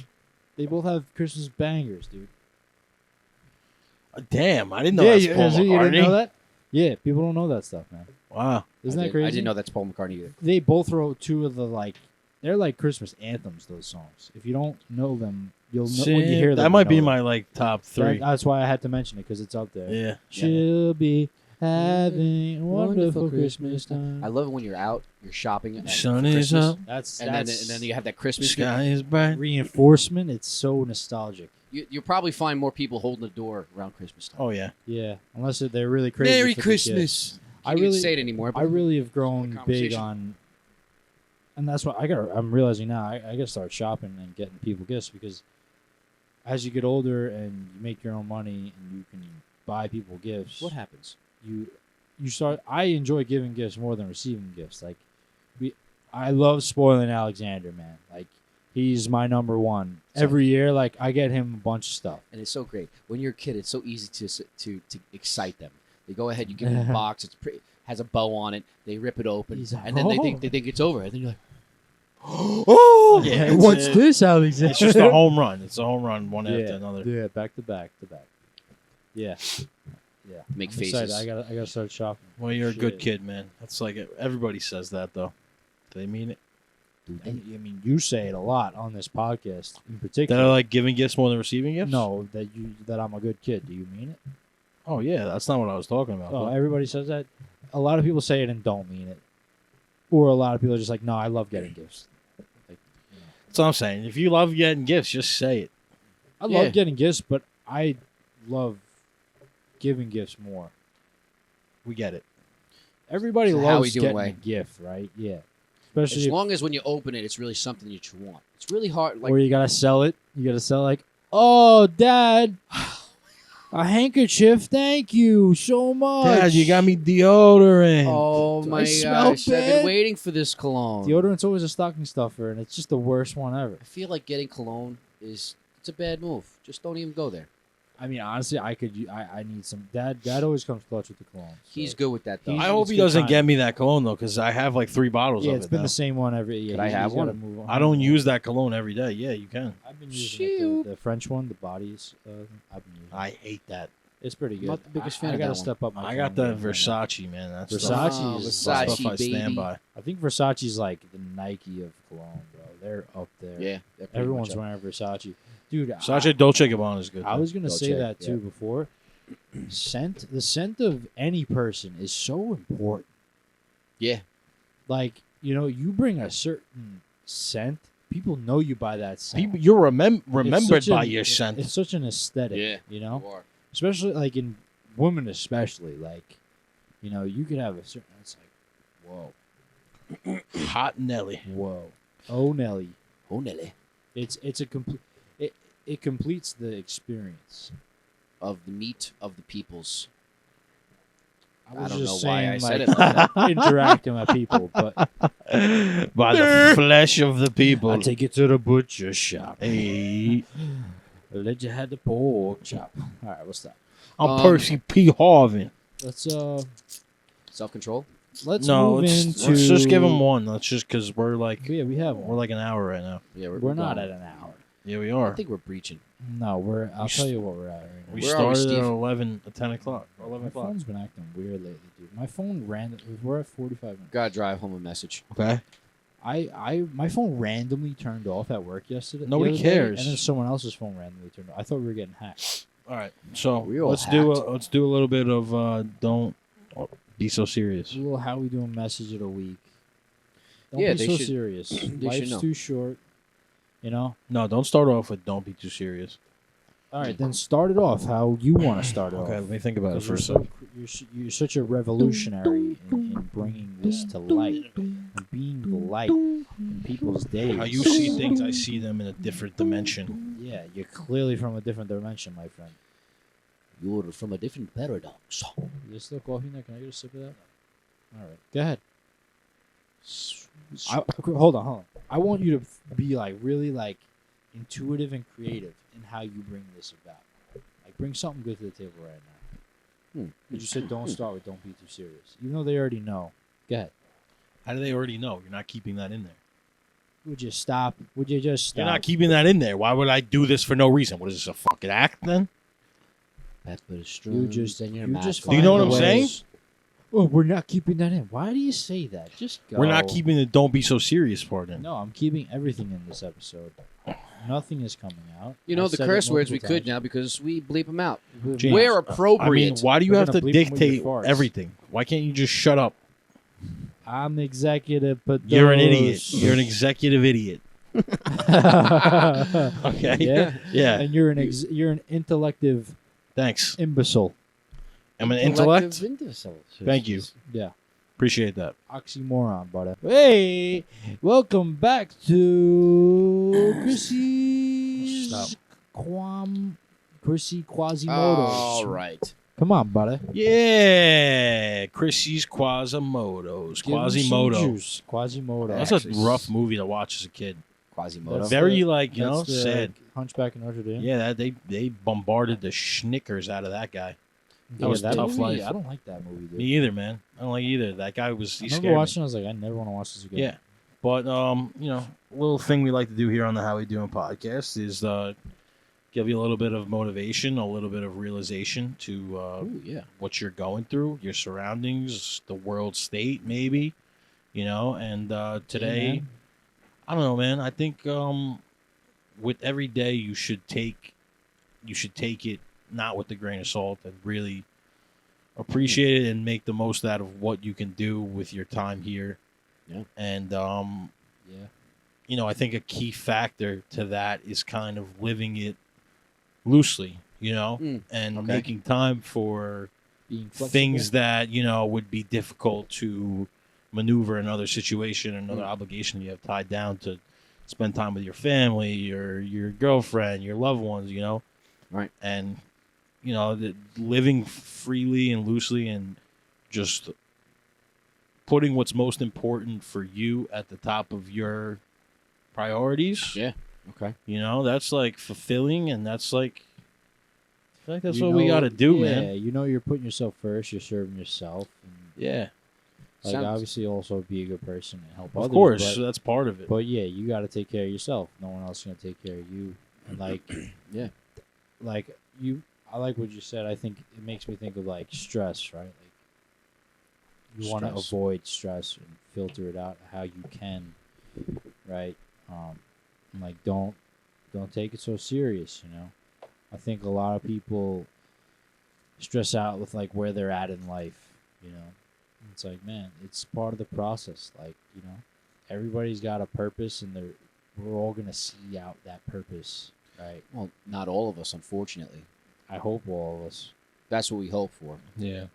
They both have Christmas bangers, dude. Damn, I didn't know yeah, that's you, Paul you McCartney. didn't know that? Yeah, people don't know that stuff, man. Wow. Isn't I that did- crazy? I didn't know that's Paul McCartney either. They both wrote two of the they're like Christmas anthems. Those songs. If you don't know them, you'll know when you hear them. that might be you know my them. like top three. That's why I had to mention it because it's up there. Yeah. She'll be having a wonderful Christmas time. I love it when you're out, you're shopping. At Sun is Christmas, up, That's and then you have that Christmas. sky is bright. reinforcement. It's so nostalgic. You'll probably find more people holding the door around Christmas time. Oh yeah. Yeah, unless they're really crazy. Merry for the Christmas. Can't even say it anymore. I really have grown big conversation. on, and that's what I'm realizing now. I got to start shopping and getting people gifts because as you get older and you make your own money and you can buy people gifts, What happens? you start. I enjoy giving gifts more than receiving gifts. Like I love spoiling Alexander, man. Like he's my number one. Every year, like I get him a bunch of stuff. And it's so great. When you're a kid, it's so easy to excite them. They go ahead, you give them a box. It's pretty, has a bow on it. They rip it open, He's like, and then they "Oh." think it's over. And then you're like, Oh, Yeah, what's it's, this, Alexander? It's just a home run. It's a home run, one yeah, after another. Yeah, back to back to back. Yeah, yeah. Make I'm faces. excited. I gotta start shopping. Well, you're a good Shit. kid, man. That's like everybody says that, though. Do they mean it? I mean, you say it a lot on this podcast, in particular. That I like giving gifts more than receiving gifts? No, that I'm a good kid. Do you mean it? Oh yeah, that's not what I was talking about. Oh, but- everybody says that. A lot of people say it and don't mean it, or a lot of people are just like, "No, I love getting gifts." Like, That's what I'm saying. If you love getting gifts, just say it. I Yeah. love getting gifts, but I love giving gifts more. We get it. Everybody So how loves we doing, getting Way? a gift, right? Yeah, As especially if, long as when you open it, it's really something that you want. It's really hard. Like or you gotta sell it. You gotta sell like, "Oh, Dad, a handkerchief. Thank you so much." Dad, you got me deodorant. oh Do my I smell gosh, I've been bad? waiting for this cologne. Deodorant's always a stocking stuffer, and it's just the worst one ever. I feel like getting cologne it's a bad move. Just don't even go there. I mean, honestly, I need some. Dad always comes clutch with the cologne. so- He's good with that though. He's- I hope it's he good doesn't time. get me that cologne though, because I have like 3 bottles Yeah, of it's it been now. the same one every. Yeah, Could I he's have gotta one? move on. I don't use that cologne every day. Yeah, you can. I've been using the French one, the bodies. I've been using. I hate that. It's pretty good. not the biggest fan I of gotta that one. step up my. I got cologne that game right now. Versace, man. That's Versace Oh, is stuff Versace, I stand baby. by. I think Versace's like the Nike of cologne, bro. They're up there. Yeah, they're pretty Everyone's much up. wearing Versace, dude. Versace Dolce Gabbana is good. I was gonna say Dolce, that too yeah. before. The scent of any person is so important. Yeah. Like, you bring a certain scent, people know you by that scent. People, you're It's remembered such by an- your scent. It's such an aesthetic, Yeah, you know? You are. Especially like in women, especially like, you could have a certain. It's like, Hot Nelly. whoa, oh Nelly, Oh Nelly. it's a complete. It completes the experience. Of the meat of the peoples. I I was don't just know why saying, I said like, it like that. interacting with people, but By the flesh of the people. I take it to the butcher shop. Hey, Let you have the pork chop. All right, what's that? I'm Percy P. Harvin. Let's Self-control. let's No, move let's into. just give him one. Let's just because we're like Yeah, we have we're one. like an hour right now. Yeah, We're not going. at an hour. Yeah, we I are. think we're breaching. No, we're. I'll We tell st- you what we're at right now. We Where are we, started at Steve? 11, at 10 o'clock. Or 11 My o'clock. phone's been acting weird lately, dude. My phone we're at 45 minutes. Gotta drive home a message. Okay. My phone randomly turned off at work yesterday. the Nobody other day, cares. and then someone else's phone randomly turned off. I thought we were getting hacked. All right. So We all let's hacked. do a little bit of don't be so serious. A little how we doing message of the week. Don't Yeah, be they so should- serious. should Life's know. too short. No, don't start off with don't be too serious. All right, then start it off how you want to start it Okay, off. let me think about it 'Cause for a you're second. you're such a revolutionary in bringing this to light and being the light in people's days. How you see things, I see them in a different dimension. Yeah, you're clearly from a different dimension, my friend. You're from a different paradox. Is there still coffee in there? Can I get a sip of that? All right, go ahead. Hold on. I want you to be like really like intuitive and creative in how you bring this about. Like bring something good to the table right now. You said don't start with don't be too serious. Even though they already know. Go ahead. How do they already know? You're not keeping that in there. Would you stop? Would you just stop? You're not keeping that in there. Why would I do this for no reason? What is this, a fucking act then? Pepper You strings just and your you just Do you know find what I'm the saying? ways. Oh, we're not keeping that in. Why do you say that? Just go. We're not keeping the don't be so serious part in. No, I'm keeping everything in this episode. Nothing is coming out. You know I the said it curse words we multiple could times. now because we bleep them out. James, Where I appropriate. mean, why do you We're have to gonna bleep 'em with your dictate farts. everything? Why can't you just shut up? I'm executive producer. You're an idiot. You're an executive idiot. Okay. Yeah. Yeah. And you're an intellective Thanks. imbecile. I'm an intellect. Thank you. Yeah. Appreciate that. Oxymoron, brother. Hey, welcome back to Chrissy's Stop. Chrissy Quasimodo. All right. Come on, brother. Yeah, Chrissy's Quasimodos. Give him some Quasimodo. juice. Quasimodo. That's a rough movie to watch as a kid. Quasimodo. That's Very the- like That's the sad. Hunchback in Notre Dame. Yeah, they bombarded the schnickers out of that guy. That was that tough movie, life. I don't like that movie, dude. Me either, man. I don't like either. That guy was. I He remember scared watching. me. I was like, I never want to watch this again. Yeah, but little thing we like to do here on the How We Doing podcast is give you a little bit of motivation, a little bit of realization to Ooh, yeah. what you're going through, your surroundings, the world state, maybe, And today, man. I don't know, man. I think with every day you should take it not with a grain of salt and really appreciate it and make the most out of what you can do with your time here. Yeah. And Yeah. I think a key factor to that is kind of living it loosely, and okay. making time for Being flexible. things that would be difficult to maneuver in another situation, another obligation you have tied down to spend time with your family or your girlfriend, your loved ones, Right. And living freely and loosely and just putting what's most important for you at the top of your priorities. Yeah. Okay. That's like fulfilling, and that's like I feel like that's You what we know- got to do, yeah, man. you're putting yourself first. You're serving yourself. And, Yeah, like, Sounds- obviously, also be a good person and help of others. course, But, that's part of it. but yeah, you got to take care of yourself. No one else is gonna take care of you. And like, Yeah. like I like what you said. I think it makes me think of like stress, right? Like, you want to Stress. avoid stress and filter it out how you can, right? And like don't take it so serious, I think a lot of people stress out with like where they're at in life, It's like, man, it's part of the process. Like, everybody's got a purpose, and we're all gonna see out that purpose, right? Well, not all of us, unfortunately. I hope all of us. That's what we hope for. Yeah,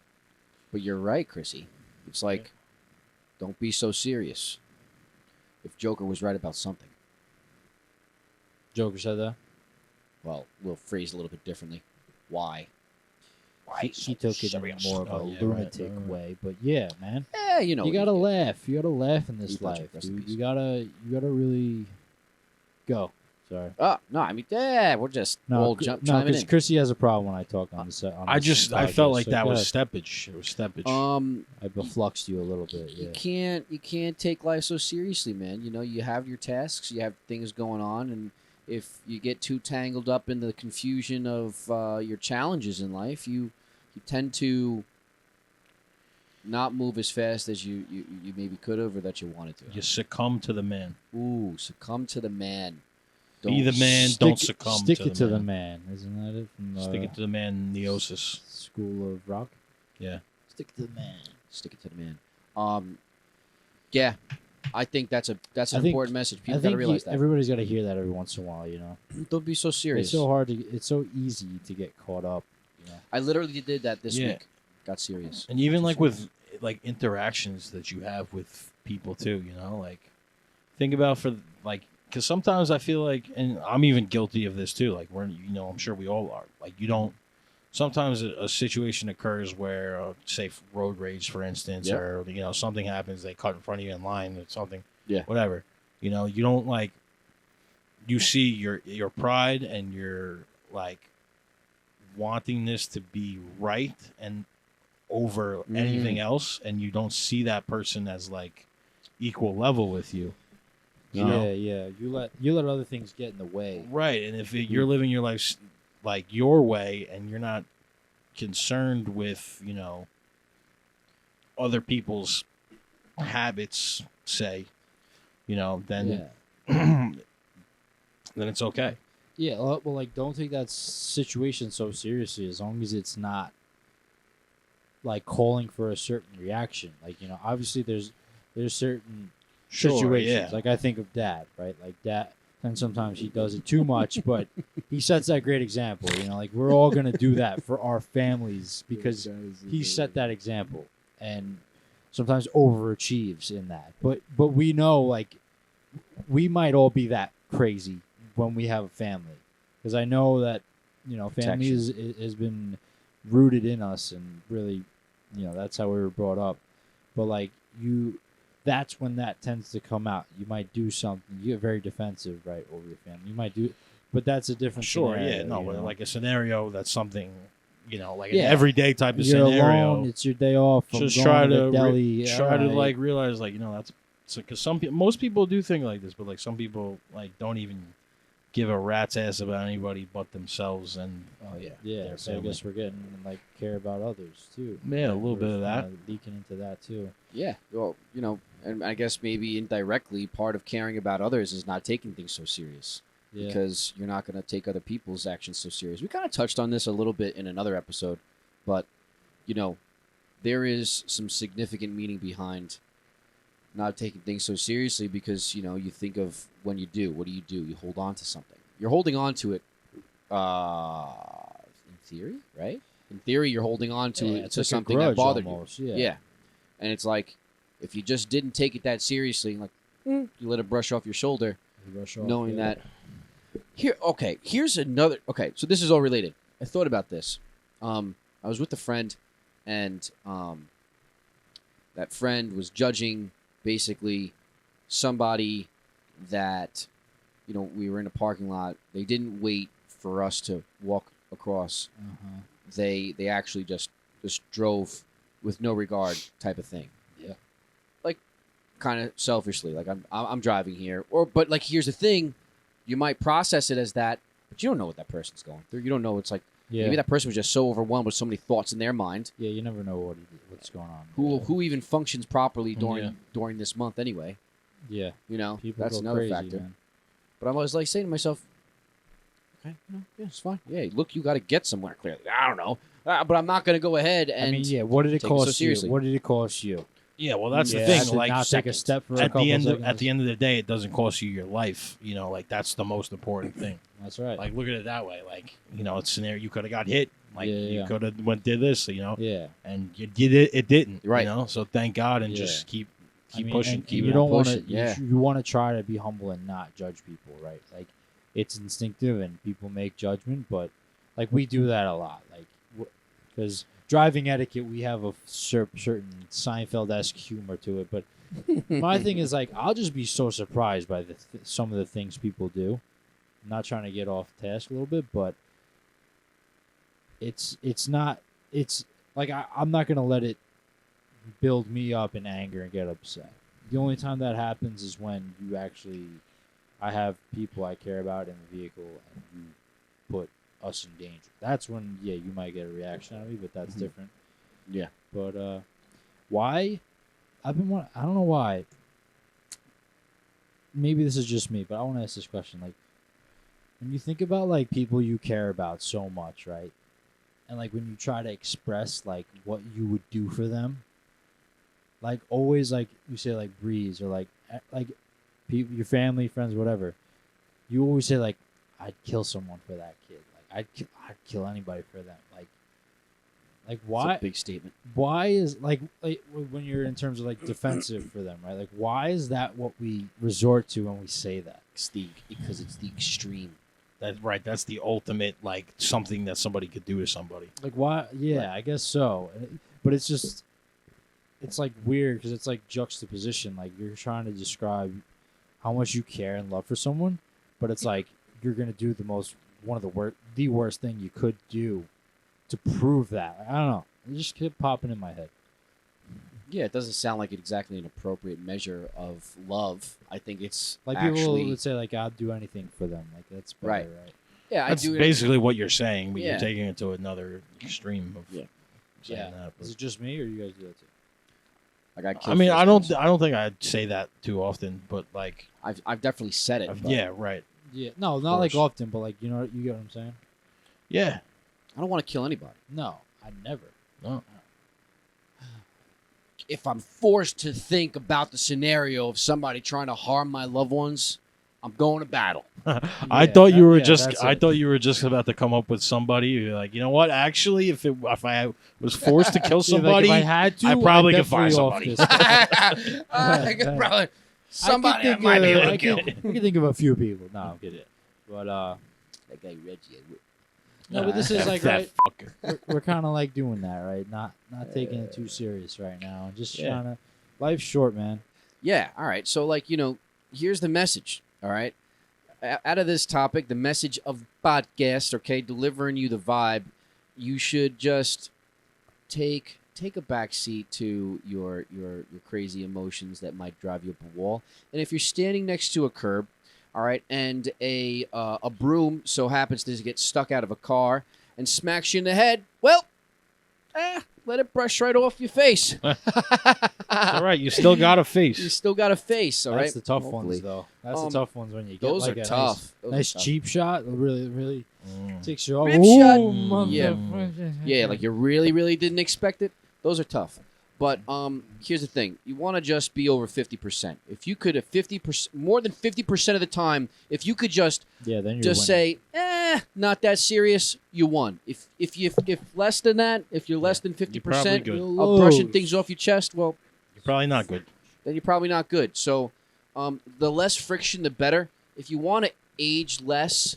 But you're right, Chrissy. It's like, don't be so serious. If Joker was right about something, Joker said that. well, we'll phrase it a little bit differently. Why? He took it in more of a Oh, yeah, lunatic right. way, but yeah, man, Yeah, you gotta laugh. You gotta laugh in this You touch it, life, rest in dude. peace. You gotta really go. Sorry. Oh, no, I mean, yeah, we're just all chiming because in. Chrissy has a problem when I talk on this. I felt like that was step. steppage. It was steppage. I befluxed you a little bit. You Yeah. can't take life so seriously, man. You have your tasks, you have things going on, and if you get too tangled up in the confusion of your challenges in life, you tend to not move as fast as you maybe could have or that you wanted to. You succumb to the man. Ooh, succumb to the man. Be the man. Don't succumb Stick to it the to man. the man, isn't that it? From, Stick it to the man. Neosis. School of Rock. Yeah. Stick it to the man. Stick it to the man. Yeah, I think that's an I think- important message. People I gotta think realize that. everybody's got to hear that every once in a while. Don't be so serious. It's so hard to. It's so easy to get caught up. I literally did that this Yeah. week. Got serious. And even So like serious. with like interactions that you have with people too, like think about because sometimes I feel like, and I'm even guilty of this too. Like I'm sure we all are. Like you don't. Sometimes a situation occurs where, say, road rage, for instance, Yep. or something happens, they cut in front of you in line or something. Yeah. Whatever. You don't like. You see your pride and your like wanting this to be right and over anything else, and you don't see that person as like equal level with you. You know? Yeah. You let other things get in the way. Right, and if you're living your life like your way, and you're not concerned with other people's habits, say, then Yeah. then it's okay. Yeah. Well, like, don't take that situation so seriously. As long as it's not like calling for a certain reaction. Like, obviously there's certain Sure, situations. yeah. Like, I think of dad, right? Like, dad. and sometimes he does it too much. But he sets that great example. Like we're all gonna do that for our families because he set that example, and sometimes overachieves in that. But we know like we might all be that crazy when we have a family, because I know that family has been rooted in us, and really, that's how we were brought up. But like that's when that tends to come out. You might do something. You get very defensive, right, over your family. You might do, but that's a different scenario, but like a scenario that's something, like Yeah. an everyday type of You're scenario. alone. It's your day off. From Just going try to to the deli. try to Alright. like realize like that's because most people do think like this, but like some people like don't even give a rat's ass about anybody but themselves and Yeah, their so I family. guess we're getting like care about others too. Yeah, a little We're bit of that. kinda leaking into that too. Yeah. Well, and I guess maybe indirectly, part of caring about others is not taking things so serious. Yeah. Because you're not going to take other people's actions so serious. We kind of touched on this a little bit in another episode, but there is some significant meaning behind not taking things so seriously, because you think of when you do, what do? You hold on to something. You're holding on to it in theory, right? In theory, you're holding on to it it's to like a something that grudge bothered almost. you. Yeah. And it's like, if you just didn't take it that seriously, like you let it brush off your shoulder, You rush off, knowing yeah. that here's another. Okay, so this is all related. I thought about this. I was with a friend, and that friend was judging basically somebody that we were in a parking lot. They didn't wait for us to walk across. Uh-huh. They actually just drove with no regard, type of thing. Yeah. Like kind of selfishly, like I'm driving here, but like here's the thing, you might process it as that, but you don't know what that person's going through. You don't know. It's like Yeah. maybe that person was just so overwhelmed with so many thoughts in their mind. Yeah, you never know what's going on. Who even functions properly Yeah. during this month anyway? Yeah. People That's go another crazy, factor. man. But I was like saying to myself, okay, yeah, it's fine. Yeah, look, you got to get somewhere. Clearly, I don't know, but I'm not going to go ahead and. I mean, yeah. What did it take it so cost you? seriously. What did it cost you? Yeah, well, that's Yeah, the thing. to Like, not take a step for a at couple the end, seconds. at the end of the day, it doesn't cost you your life. Like that's the most important thing. That's right. Like, look at it that way. Like, it's a scenario you could have got hit. Like, Yeah, you yeah. could have did this. Yeah. And you did it. It didn't. Right. So thank God and Yeah. just keep I mean, pushing. and Keep you it don't want to. pushing, yeah. You want to try to be humble and not judge people, right? Like, it's instinctive, and people make judgment, but like we do that a lot. Like, because driving etiquette, we have a certain Seinfeld-esque humor to it. But my thing is like, I'll just be so surprised by some of the things people do. I'm not trying to get off task a little bit, but it's like I'm not gonna let it build me up in anger and get upset. The only time that happens is when I have people I care about in the vehicle and you put us in danger. That's when, yeah, you might get a reaction out of me, but that's different. Yeah. But why? I don't know why. Maybe this is just me, but I want to ask this question. Like, when you think about like people you care about so much, right? And like when you try to express like what you would do for them, like always, like you say, like Breeze or like people, your family, friends, whatever. You always say like, I'd kill someone for that kid. Like I'd kill anybody for them. Like why? It's a big statement. Why is like when you're in terms of like defensive for them, right? Like why is that what we resort to when we say that? Because it's the extreme. That's right. That's the ultimate, like something that somebody could do to somebody. Like why? Yeah, I guess so. But it's just, it's like weird because it's like juxtaposition. Like you're trying to describe how much you care and love for someone, but it's like you're gonna do the worst thing you could do to prove that. I don't know. It just kept popping in my head. Yeah, it doesn't sound like exactly an appropriate measure of love. I think it's Like actually, people would say, like I'd do anything for them. Like that's better, Right. right? Yeah, That's I do. basically what you're saying, but Yeah. you're taking it to another extreme of Yeah. saying Yeah. that. Is it just me, or you guys do that too? Like I'd kill I mean, for I this don't person. think I'd say that too often, but like, I've definitely said it. but yeah, right, Yeah, no, not like course. often, but like you get what I'm saying. yeah, I don't want to kill anybody. No, I never. no, If I'm forced to think about the scenario of somebody trying to harm my loved ones, I'm going to battle. I thought you were that's I it. thought you were just about to come up with somebody. You're like, you know what? Actually, if I was forced to kill Yeah, like, somebody, if I had to, I probably I'd could find definitely somebody. off this. I could probably somebody I think, might be able to I kill. can think of a few people. No, I'm kidding. But That guy Reggie. no, but this is like that right. fucker. We're kind of like doing that, right? Not taking it too serious right now, and just Yeah. trying to. Life's short, man. Yeah. All right. So like here's the message. All right. Out of this topic, the message of the podcast, okay, delivering you the vibe, you should just take a back seat to your crazy emotions that might drive you up a wall. And if you're standing next to a curb, all right, and a broom so happens to get stuck out of a car and smacks you in the head, well, let it brush right off your face. All right, you still got a You face. still got a face, all right? That's the tough Hopefully. ones, though. That's Um, the tough ones when you get Those like are a tough. Those are nice tough. cheap shot. Really takes you off. Rip Ooh, shot. motherfucker. Yeah, like you really didn't expect it. Those are tough. But here's the thing: you want to just be over 50%. If you could, 50%, more than 50% of the time, if you could just Yeah, then you're just winning. say, not that serious, you won. If less than that, if you're less than You're probably 50% good. of brushing things off your chest, well, You're probably not good. then you're probably not good. So, the less friction, the better. If you want to age less,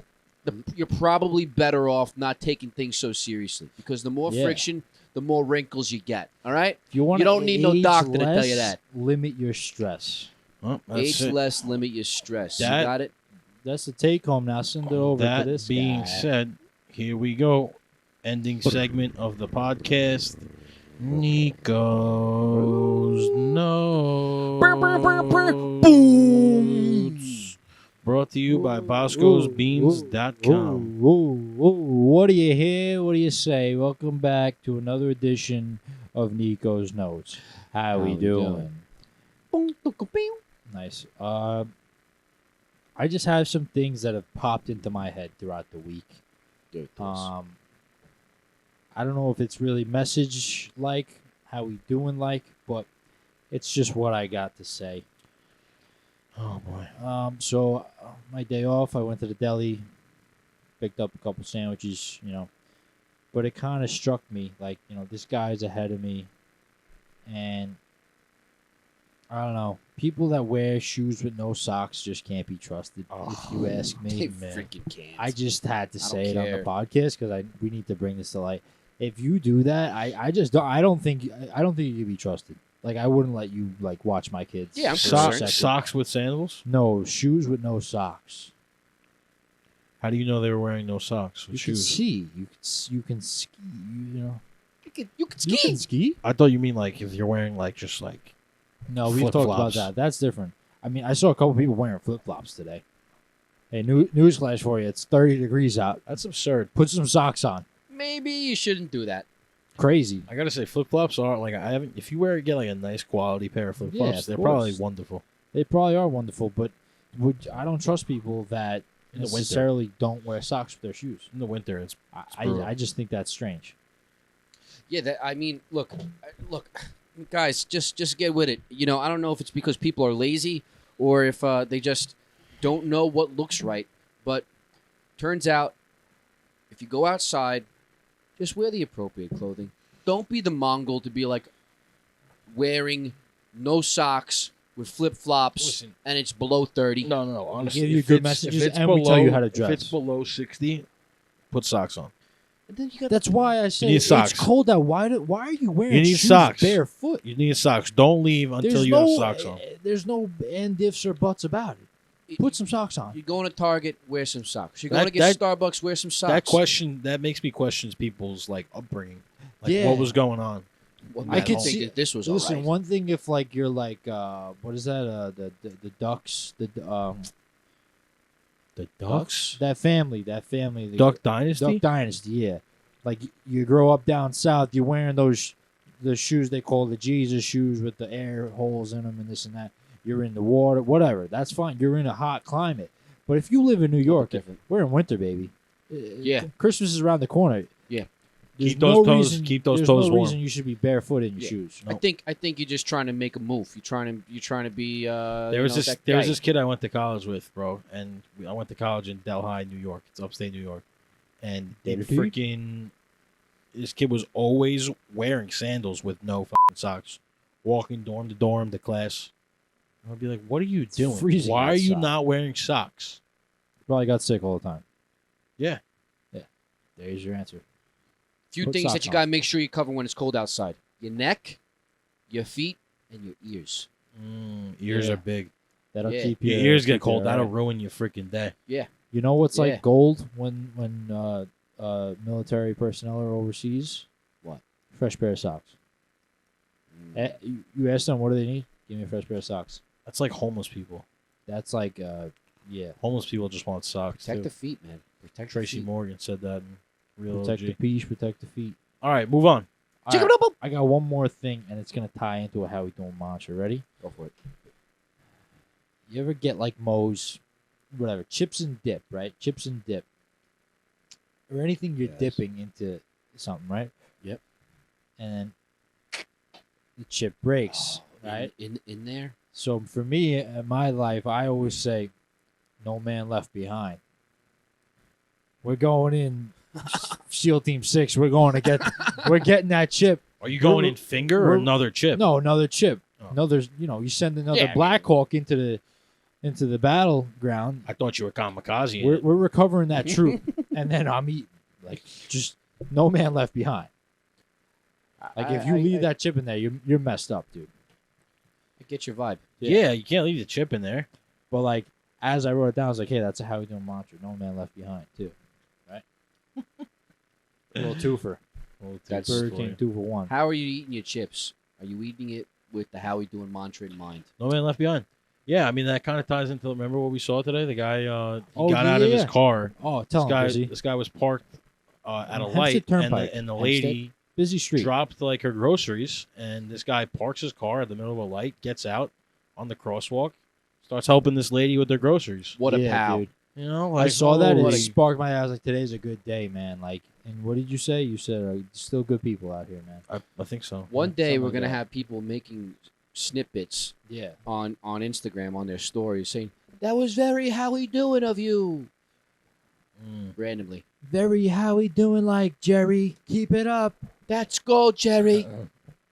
you're probably better off not taking things so seriously, because the more Yeah. friction, the more wrinkles you get. All right, If you want, you don't need no age doctor to tell you less, that. Limit your stress. Well, that's age it. less, limit your stress. That- You got it. That's the take home. Now send it over That to this being guy. said, here we go. Ending segment of the podcast. Nico's Notes. Brought to you by Bosco'sBeans.com. What do you hear? What do you say? Welcome back to another edition of Nico's Notes. How we doing? Nice. I just have some things that have popped into my head throughout the week. I don't know if it's really message like, how we doing like, but it's just what I got to say. Oh boy. So my day off, I went to the deli, picked up a couple sandwiches, but it kind of struck me like, this guy's ahead of me, and I don't know. People that wear shoes with no socks just can't be trusted. If you ask me, They man. freaking can't. I just had to I don't say it on the care. podcast because we need to bring this to light. If you do that, I just don't. I don't think you can be trusted. Like, I wouldn't let you watch my kids. Yeah, I'm for a concerned. second. Socks with sandals? No shoes with no socks. How do you know they were wearing no socks with You can shoes? see. You can ski. You can You ski. can ski. I thought you mean like if you're wearing just like No, we've talked about Flip-flops. that. That's different. I mean, I saw a couple people wearing flip flops today. Hey, newsflash for you: it's 30 degrees out. that's absurd. Put some socks on. Maybe you shouldn't do that. Crazy. I gotta say, flip flops are like I haven't. If you get like a nice quality pair of flip Yeah, flops, of they're course. probably wonderful. They probably are wonderful, but I don't trust people that In the winter. necessarily don't wear socks with their shoes. In the winter, it's I just think that's strange. Yeah, I mean, look, guys, just get with it. I don't know if it's because people are lazy or if they just don't know what looks right. But turns out, if you go outside, just wear the appropriate clothing. Don't be the Mongol to be like wearing no socks with flip flops Listen. and it's below 30. no. Honestly, give you if good it's- messages, if it's and we tell you how to If dress. it's below 60, put socks on. And then you got That's why I say need it's socks. cold out. Why are you wearing You need shoes socks. barefoot? You need socks. Don't leave until There's you no, have socks on. There's no and ifs or buts about it. Put some socks on. You're going to Target, wear some socks. You're That- going to get that- Starbucks, wear some socks. That makes me question people's upbringing, Yeah. what was going on. Well, I I could could think see- that this was Listen, all right. one thing if you're what is that? The Ducks, The Ducks, that family, Duck Dynasty. Duck Dynasty, yeah. Like you grow up down south, you're wearing the shoes they call the Jesus shoes with the air holes in them and this and that. You're in the water, whatever. That's fine. You're in a hot climate. But if you live in New York, different. we're in winter, baby. Yeah. Christmas is around the corner. Yeah. There's Keep those no toes. reason- Keep those there's toes no warm. reason you should be barefoot in your Yeah. shoes. I think you're just trying to make a move. You're trying to be. There was this kid I went to college with, bro, and I went to college in Delhi, New York. It's upstate New York, and this kid was always wearing sandals with no fucking socks, walking dorm to dorm to class. I'd be like, "What are you doing? freezing Why are you outside." not wearing socks?" Probably got sick all the time. Yeah. There's your answer. Few Put things socks that you on. gotta make sure you cover when it's cold outside: your neck, your feet, and your ears. Ears Yeah. are big. That'll Yeah. keep you. Your ears get keep you cold. That'll alright. ruin your freaking day. You know what's Yeah. like gold when military personnel are overseas? What? Fresh pair of socks. You ask them what do they need? Give me a fresh pair of socks. That's like homeless people. That's like yeah. Homeless people just want socks Protect too. the feet, man. Protect Tracy the feet. Morgan said that in Real Protect the OG. peach, protect the feet. All right, move on. All right, I got one more thing, and it's gonna tie into a how we doing mantra. Ready? Go for it. You ever get like Moe's, whatever, chips and dip, right? Chips and dip, or anything you're Yes. dipping into something, right? Yep. And then the chip breaks, right? In there. So for me, in my life, I always say, "No man left behind." We're going in SEAL Team 6. We're going to get. We're getting that chip. Are you going in finger or we're- another chip? No, another chip. Oh. Another. You send another Yeah, I mean- Black Hawk into the battleground. I thought you were kamikaze. We're recovering that troop, and then I'm eating. Like just no man left behind. Like if you leave that chip in there, you're messed up, dude. I get your vibe. Yeah, you can't leave the chip in there. But like as I wrote it down, I was like, hey, that's a how we doing mantra. No man left behind, too. Right? A little twofer. That's Burger for King you. 2 for 1. How are you eating your chips? Are you eating it with the how we doing mantra in mind? No man left behind. Yeah, I mean that kind of ties into. Remember what we saw today? The guy he Oh, got out of his yeah. car. Oh, tell him, busy. This guy was parked at a Hempstead light, and Turnpike. the Hempstead? lady Busy street. dropped like her groceries, and this guy parks his car at the middle of a light, gets out on the crosswalk, starts helping this lady with their groceries. What a Yeah, pal. dude. You know, I like, saw that. oh, It like- sparked my eyes. Like, today's a good day, man. Like, and what did you say? You said still good people out here, man. I think so. One day something we're like gonna that. have people making snippets Yeah. on Instagram on their stories saying that was very how we doing of you randomly. Very how we doing, like Jerry. Keep it up. That's gold, Jerry.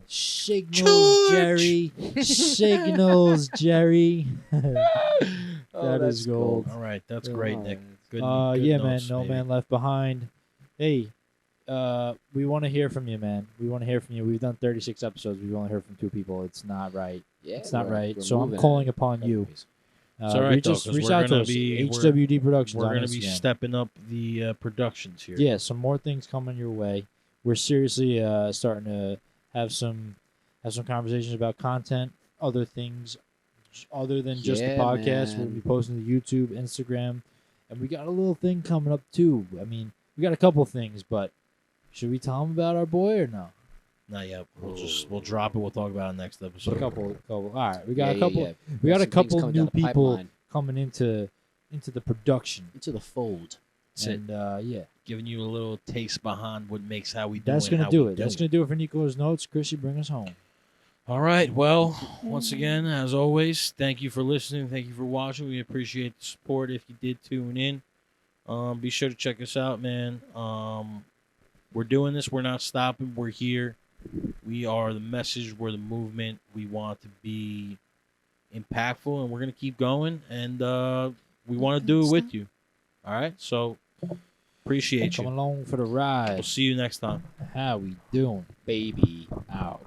Signals, Jerry. Signals, Jerry. Oh, That that's is gold. All right, that's great, Nick. Good. good Yeah, man. notes, No baby. man left behind. Hey, we want to hear from you, man. We want to hear from you. We've done 36 episodes. We've only heard from 2 people. It's not right. Yeah, It's not right. we're So I'm moving calling it. upon you. It's all right, though, 'cause reach we're out to gonna us. be- HWD Productions. We're on going to be Instagram. stepping up the productions here. Yeah, some more things coming your way. We're seriously starting to have some conversations about content, other things other than just the Yeah, podcast. We'll man. be posting to YouTube, Instagram, and we got a little thing coming up too. I mean, we got a couple things, but should we tell them about our boy or no? Not yet. We'll drop it. We'll talk about it next episode. A couple. All right, we got Yeah, a couple. yeah. We got a Some things couple coming new down the people pipeline. coming into the production, Into the fold. That's it. and yeah, Giving you a little taste behind what makes how we do that's it. gonna how do we it. That's gonna do it for Nico's notes. Chrissy, bring us home. All right. Well, once again, as always, thank you for listening. Thank you for watching. We appreciate the support. If you did tune in, be sure to check us out, man. We're doing this. We're not stopping. We're here. We are the message. We're the movement. We want to be impactful, and we're gonna keep going. And we want to do it with you. All right. So appreciate Come you. along for the ride. We'll see you next time. How we doing, baby? Out.